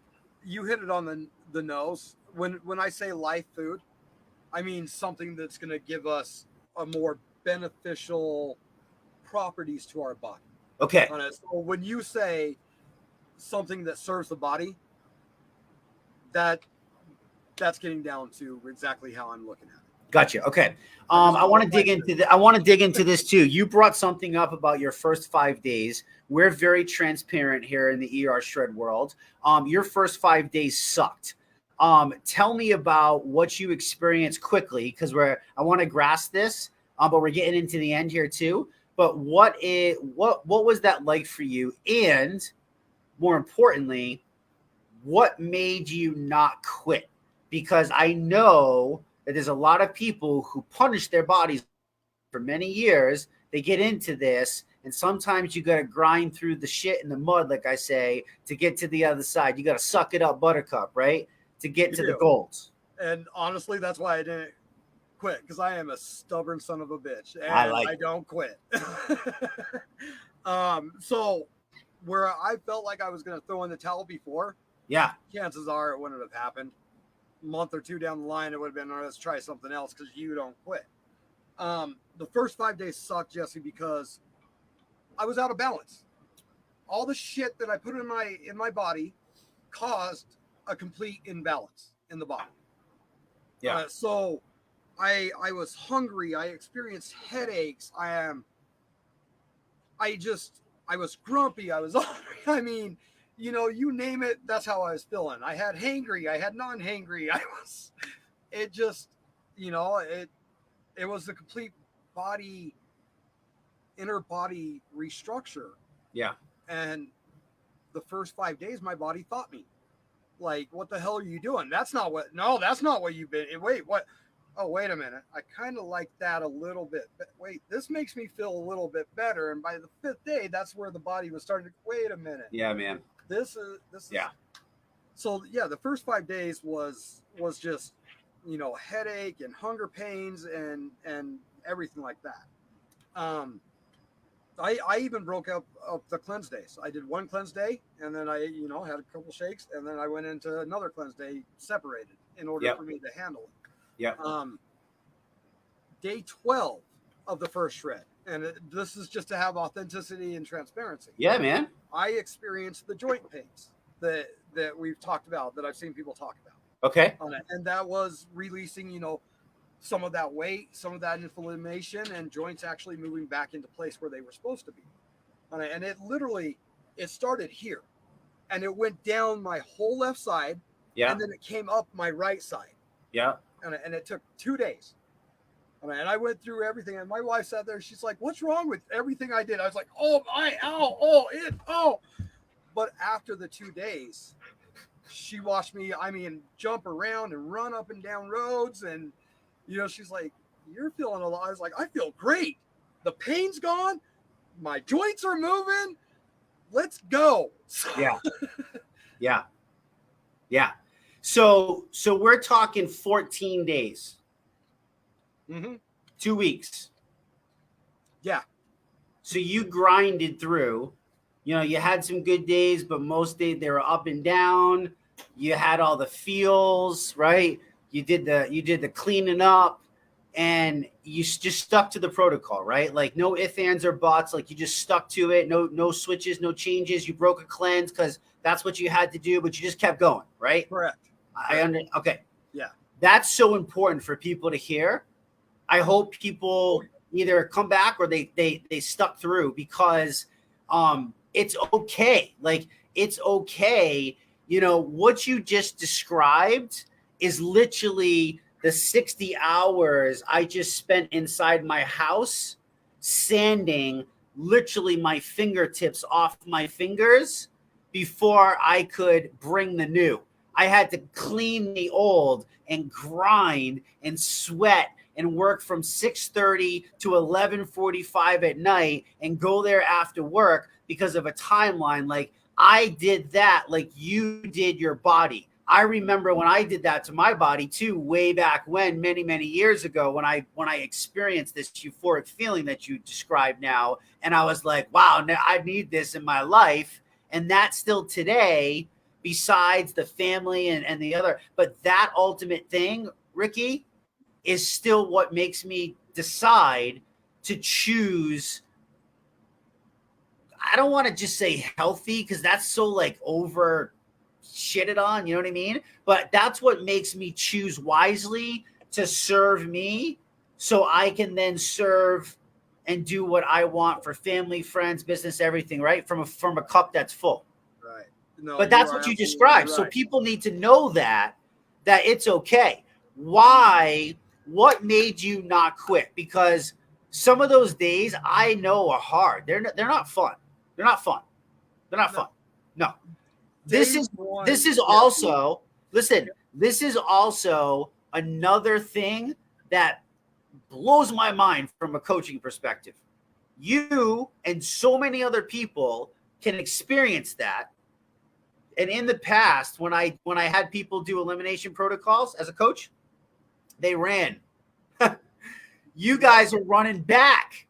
You hit it on the nose. When I say life food, I mean something that's going to give us a more beneficial properties to our body. Okay. So when you say something that serves the body, that's getting down to exactly how I'm looking at it. Gotcha. Okay. I want to dig into this too. You brought something up about your first 5 days. We're very transparent here in the ER Shred world. Your first 5 days sucked. Tell me about what you experienced quickly, because I want to grasp this, but we're getting into the end here too. But what was that like for you? And more importantly, what made you not quit? Because I know that there's a lot of people who punish their bodies for many years. They get into this, and sometimes you got to grind through the shit in the mud, like I say, to get to the other side. You got to suck it up, buttercup, right? To get to the goals. And honestly, that's why I didn't quit, because I am a stubborn son of a bitch, and I don't quit. So where I felt like I was going to throw in the towel before, chances are it wouldn't have happened. A month or two down the line, it would have been, let's try something else, because you don't quit. The first 5 days sucked, Jesse, because I was out of balance. All the shit that I put in my body caused a complete imbalance in the body. So I was hungry. I experienced headaches. I was grumpy. I was hungry. I mean, you name it, that's how I was feeling. I had hangry. I had non-hangry. It was a complete inner body restructure. Yeah. And the first 5 days, my body fought me. Like, what the hell are you doing? That's not what you've been. Wait, what? oh, wait a minute, I kind of like that a little bit. But wait, this makes me feel a little bit better. And by the fifth day, that's where the body was starting to, wait a minute. Yeah, man. This is. Yeah. So yeah, the first 5 days was just, headache and hunger pains and everything like that. I even broke up the cleanse days. I did one cleanse day, and then I had a couple shakes, and then I went into another cleanse day separated in order Yep. for me to handle it. Yeah. Day 12 of the first shred, and this is just to have authenticity and transparency. Yeah, man. I experienced the joint pains that we've talked about, that I've seen people talk about. Okay. And that was releasing, some of that weight, some of that inflammation, and joints actually moving back into place where they were supposed to be. And it started here, and it went down my whole left side, Yeah. and then it came up my right side. Yeah. And it took 2 days. And I went through everything, and my wife sat there. She's like, "What's wrong with everything I did?" I was like, "Oh." But after the 2 days, she watched me, jump around and run up and down roads. And, she's like, "You're feeling a lot." I was like, "I feel great. The pain's gone. My joints are moving. Let's go." Yeah. Yeah. Yeah. So we're talking 14 days. Mm-hmm. 2 weeks. Yeah. So you grinded through, you had some good days, but most days they were up and down. You had all the feels, right? You did the cleaning up, and you just stuck to the protocol, right? Like no ifs, ands, or buts. Like you just stuck to it. No switches, no changes. You broke a cleanse because that's what you had to do, but you just kept going, right? Correct. Okay. Yeah. That's so important for people to hear. I hope people either come back or they stuck through, because it's okay. Like it's okay. What you just described is literally the 60 hours I just spent inside my house sanding literally my fingertips off my fingers before I could bring the new. I had to clean the old and grind and sweat and work from 6:30 to 11:45 at night and go there after work because of a timeline. Like I did that, like you did your body. I remember when I did that to my body too, way back when, many, many years ago, when I experienced this euphoric feeling that you describe now. And I was like, wow, I need this in my life. And that's still today, besides the family and the other. But that ultimate thing, Ricky, is still what makes me decide to choose. I don't want to just say healthy, because that's so like over shitted on, you know what I mean? But that's what makes me choose wisely to serve me, so I can then serve and do what I want for family, friends, business, everything, right? From a cup that's full. Right. No, but that's what you described. Right. So people need to know that it's okay. Why? What made you not quit? Because some of those days I know are hard. They're not fun. They're not fun. They're not fun. No. This is also, listen, this is also another thing that blows my mind from a coaching perspective. You and so many other people can experience that. And in the past, when I had people do elimination protocols as a coach, they ran. You guys are running back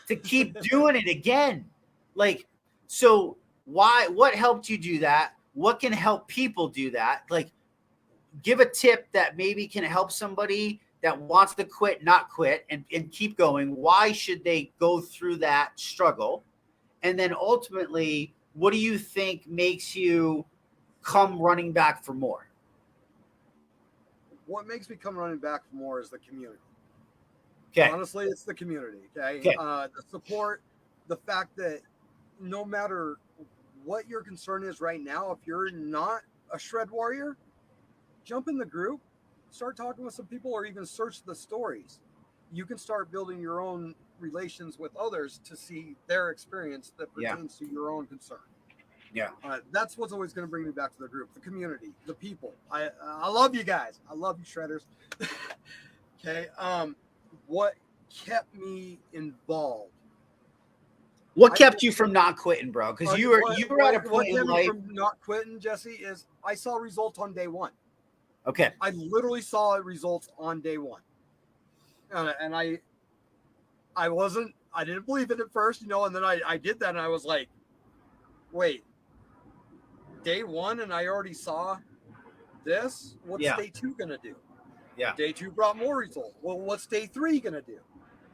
to keep doing it again. Like, so what helped you do that? What can help people do that? Like, give a tip that maybe can help somebody that wants to quit, not quit, and keep going. Why should they go through that struggle? And then ultimately, what do you think makes you come running back for more? What makes me come running back for more is the community. Okay. Honestly, it's the community. Okay. The support, the fact that no matter what your concern is right now, if you're not a shred warrior, jump in the group, start talking with some people, or even search the stories. You can start building your own relations with others to see their experience that pertains to your own concern. Yeah. That's what's always going to bring me back to the group, the community, the people. I love you guys. I love you, shredders. Okay. What kept me involved? What kept you from not quitting, bro? Because Okay, you were at a what point in kept me life. from not quitting, Jesse, is I saw results on day one. Okay. I literally saw results on day one, and I didn't believe it at first, and then I did that, and I was like, wait, day one, and I already saw this. What's Yeah. day two gonna do? Yeah. Day two brought more results. Well, what's day three gonna do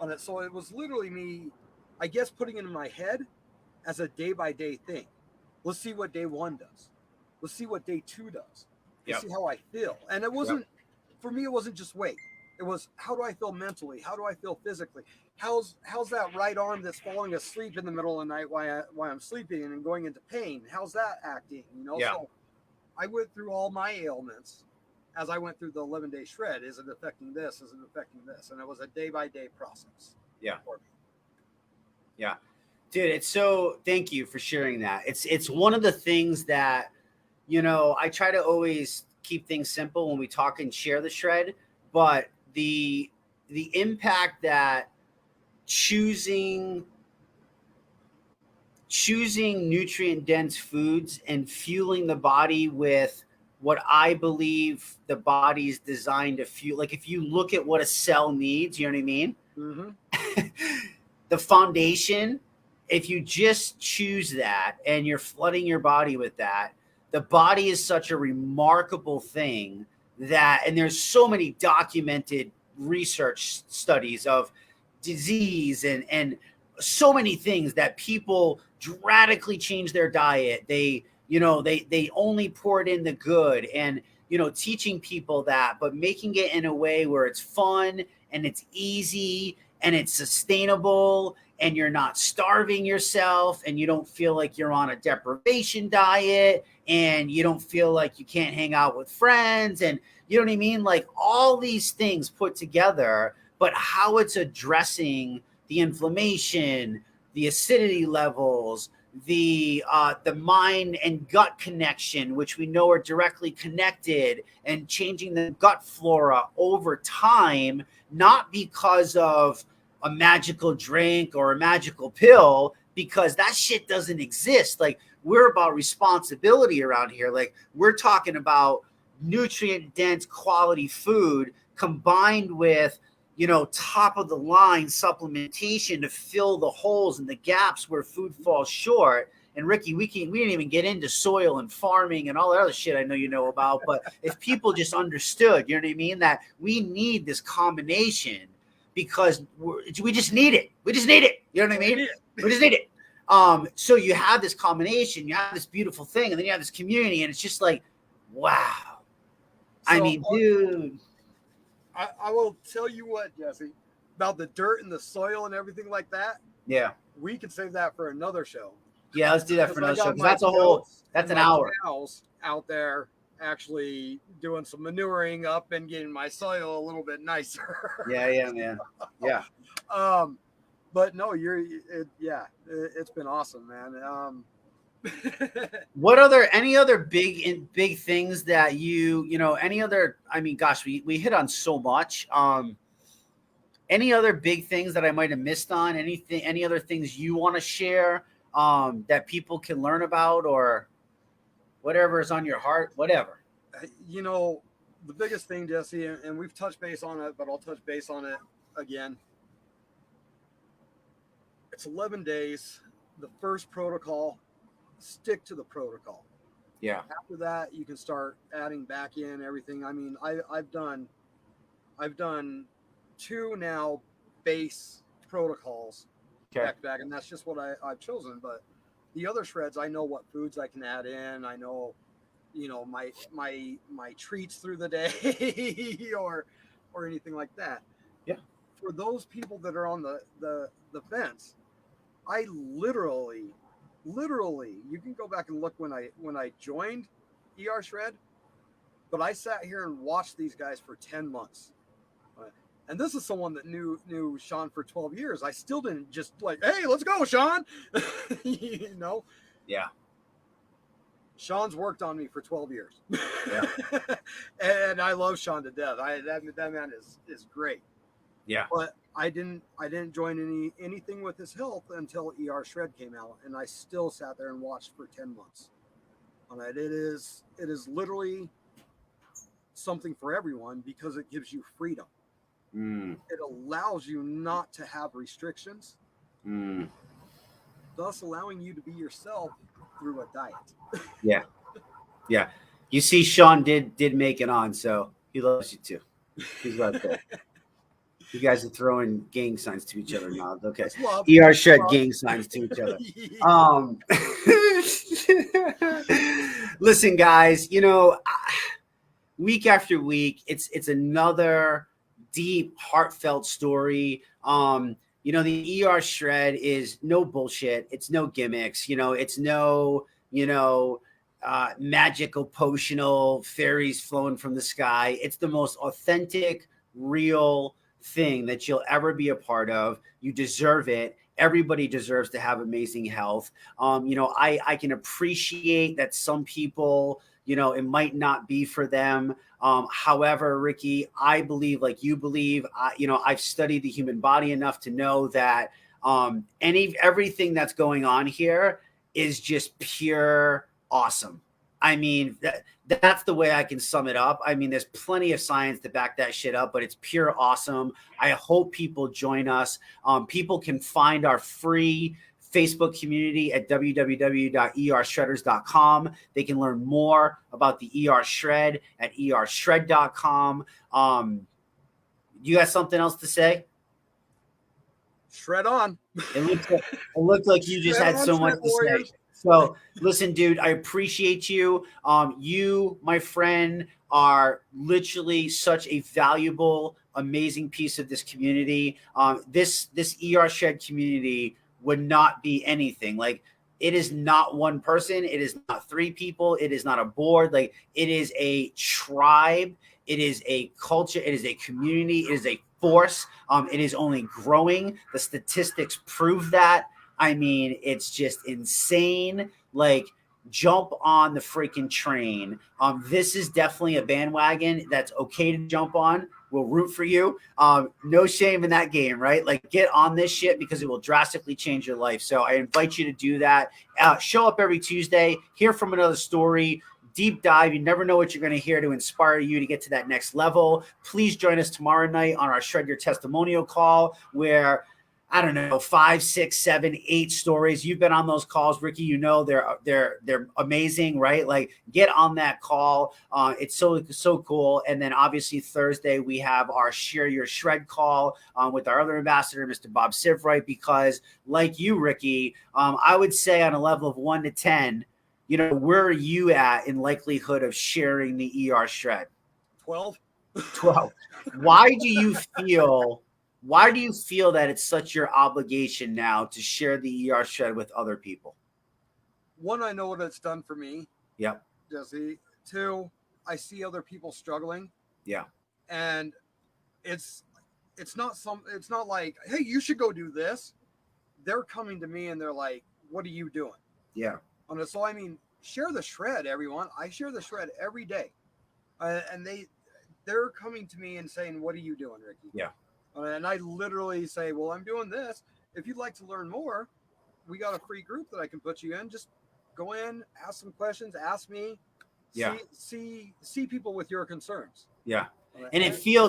on it? So it was literally me, I guess, putting it in my head as a day by day thing. Let's see what day one does. Let's see what day two does. Let's Yep. see how I feel. And it Yep. wasn't, for me, it wasn't just weight. It was, how do I feel mentally? How do I feel physically? How's that right arm that's falling asleep in the middle of the night while I'm sleeping and going into pain? How's that acting? Yeah. So I went through all my ailments as I went through the 11-day shred. Is it affecting this? Is it affecting this? And it was a day by day process. Yeah. For me. Yeah. Dude, thank you for sharing that. It's one of the things that, I try to always keep things simple when we talk and share the shred, but the impact that choosing nutrient dense foods and fueling the body with what I believe the body's designed to fuel. Like if you look at what a cell needs, you know what I mean? Mm-hmm. The foundation, if you just choose that and you're flooding your body with that, the body is such a remarkable thing and there's so many documented research studies of disease and so many things that people drastically change their diet. They only pour it in the good, and teaching people that, but making it in a way where it's fun and it's easy and it's sustainable and you're not starving yourself and you don't feel like you're on a deprivation diet and you don't feel like you can't hang out with friends, and you know what I mean? Like all these things put together, but how it's addressing the inflammation, the acidity levels, the mind and gut connection, which we know are directly connected, and changing the gut flora over time, not because of a magical drink or a magical pill, because that shit doesn't exist. Like we're about responsibility around here. Like we're talking about nutrient dense quality food combined with top of the line supplementation to fill the holes and the gaps where food falls short. And Ricky, we didn't even get into soil and farming and all that other shit I know you know about. But if people just understood, you know what I mean, that we need this combination because we just need it. We just need it. You know what I mean? We just need it. So you have this combination, you have this beautiful thing, and then you have this community, and it's just like, wow. I mean, dude. I will tell you what, Jesse, about the dirt and the soil and everything like that. Yeah. We could save that for another show. Yeah, let's do that for another show. That's an hour. Cows out there actually doing some manuring up and getting my soil a little bit nicer. Yeah, man. Yeah. But no, it's been awesome, man. Any other big things that any other, I mean, gosh, we hit on so much. Any other big things that I might have missed on? Any other things you want to share that people can learn about, or whatever is on your heart, whatever? The biggest thing, Jesse, and we've touched base on it, but I'll touch base on it again. It's 11 days. The first protocol, stick to the protocol. Yeah. After that, you can start adding back in everything. I mean, I've done 2 now base protocols back to back, and that's just what I've chosen. But the other shreds, I know what foods I can add in. I know, my treats through the day or anything like that. Yeah. For those people that are on the fence, I literally, you can go back and look when I joined ER Shred, but I sat here and watched these guys for 10 months. And this is someone that knew Sean for 12 years. I still didn't just like, hey, let's go, Sean. Yeah. Sean's worked on me for 12 years. Yeah. And I love Sean to death. That man is great. Yeah. But I didn't join anything with his health until Shred came out, and I still sat there and watched for 10 months. And it is literally something for everyone because it gives you freedom. It allows you not to have restrictions, thus allowing you to be yourself through a diet. Yeah. Yeah. You see, Sean did make it on, so he loves you too. He's right there. You guys are throwing gang signs to each other now. Okay. Shred gang signs to each other. Listen, guys, week after week, it's another deep, heartfelt story. The Shred is no bullshit. It's no gimmicks. It's no, magical potional fairies flowing from the sky. It's the most authentic, real thing that you'll ever be a part of. You deserve it. Everybody deserves to have amazing health. I can appreciate that some people, it might not be for them. However, Ricky, I believe, like you believe, I've studied the human body enough to know that everything that's going on here is just pure awesome. I mean, that's the way I can sum it up. I mean, there's plenty of science to back that shit up, but it's pure awesome. I hope people join us. People can find our free Facebook community at www.ershredders.com. They can learn more about the ER Shred at ershred.com. You got something else to say? Shred on. It looked like you just had so much to say. So listen, dude, I appreciate you. You, my friend, are literally such a valuable, amazing piece of this community. This ER Shed community would not be anything. Like, it is not one person. It is not three people. It is not a board. Like, it is a tribe. It is a culture. It is a community. It is a force. It is only growing. The statistics prove that. I mean, it's just insane. Like, jump on the freaking train. This is definitely a bandwagon that's okay to jump on. We'll root for you. No shame in that game, right? Like, get on this shit because it will drastically change your life. So I invite you to do that. Show up every Tuesday, hear from another story, deep dive. You never know what you're going to hear to inspire you to get to that next level. Please join us tomorrow night on our Shred Your Testimonial call, where, I don't know, 5, 6, 7, 8 stories. You've been on those calls, Ricky. They're amazing, right? Like, get on that call. It's so cool. And then obviously Thursday we have our Share Your Shred call with our other ambassador, Mr. Bob Sivright. Because like you, Ricky, I would say on a level of 1 to 10, where are you at in likelihood of sharing the ER Shred? 12. 12. Why do you feel that it's such your obligation now to share the ER Shred with other people? One, I know what it's done for me. Yep. Jesse. 2, I see other people struggling. Yeah. And it's not like, hey, you should go do this. They're coming to me and they're like, what are you doing? Yeah. And so, I mean, share the shred, everyone. I share the shred every day. And they're coming to me and saying, what are you doing, Ricky? Yeah. And I literally say, well, I'm doing this. If you'd like to learn more, we got a free group that I can put you in. Just go in, ask some questions, ask me. Yeah. See people with your concerns. Yeah. And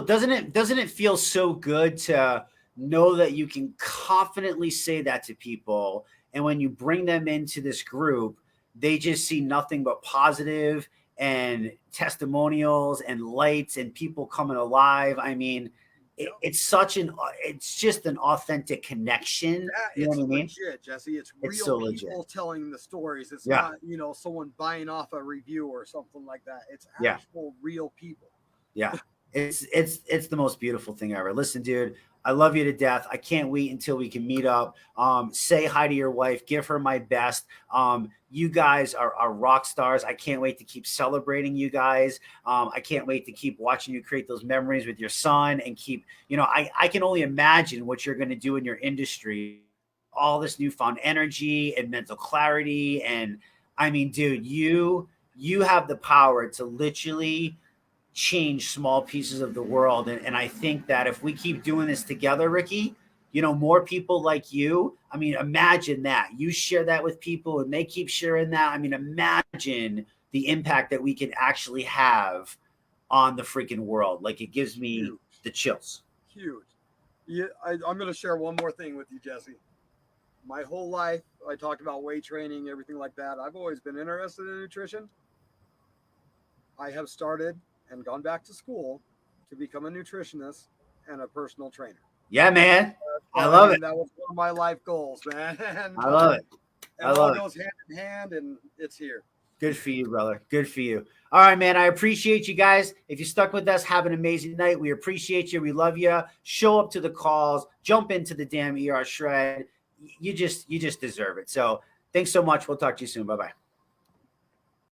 doesn't it feel so good to know that you can confidently say that to people, and when you bring them into this group, they just see nothing but positive and testimonials and lights and people coming alive. I mean, it's just an authentic connection. Yeah, you know what I mean? Legit, Jesse. It's real so people legit. telling the stories. It's not, someone buying off a review or something like that. It's actual real people. Yeah. It's the most beautiful thing ever. Listen, dude, I love you to death. I can't wait until we can meet up. Say hi to your wife. Give her my best. You guys are rock stars. I can't wait to keep celebrating you guys. I can't wait to keep watching you create those memories with your son and keep, I can only imagine what you're going to do in your industry. All this newfound energy and mental clarity. And I mean, dude, you have the power to literally change small pieces of the world. And I think that if we keep doing this together, Ricky, more people like you. I mean, imagine that. You share that with people and they keep sharing that. I mean, imagine the impact that we can actually have on the freaking world. Like, it gives me Huge, the chills. huge. Yeah, I'm going to share one more thing with you, Jesse. My whole life, I talked about weight training, everything like that. I've always been interested in nutrition. I have started and gone back to school to become a nutritionist and a personal trainer. Yeah, man. I So, I love it. mean, that was one of my life goals, man. And I love it. it I all love it. goes hand in hand, and it's here. Good for you, brother. Good for you. All right, man. I appreciate you guys. If you stuck with us, have an amazing night. We appreciate you. We love you. Show up to the calls. Jump into the damn ER shred. You just deserve it. So thanks so much. We'll talk to you soon. Bye bye.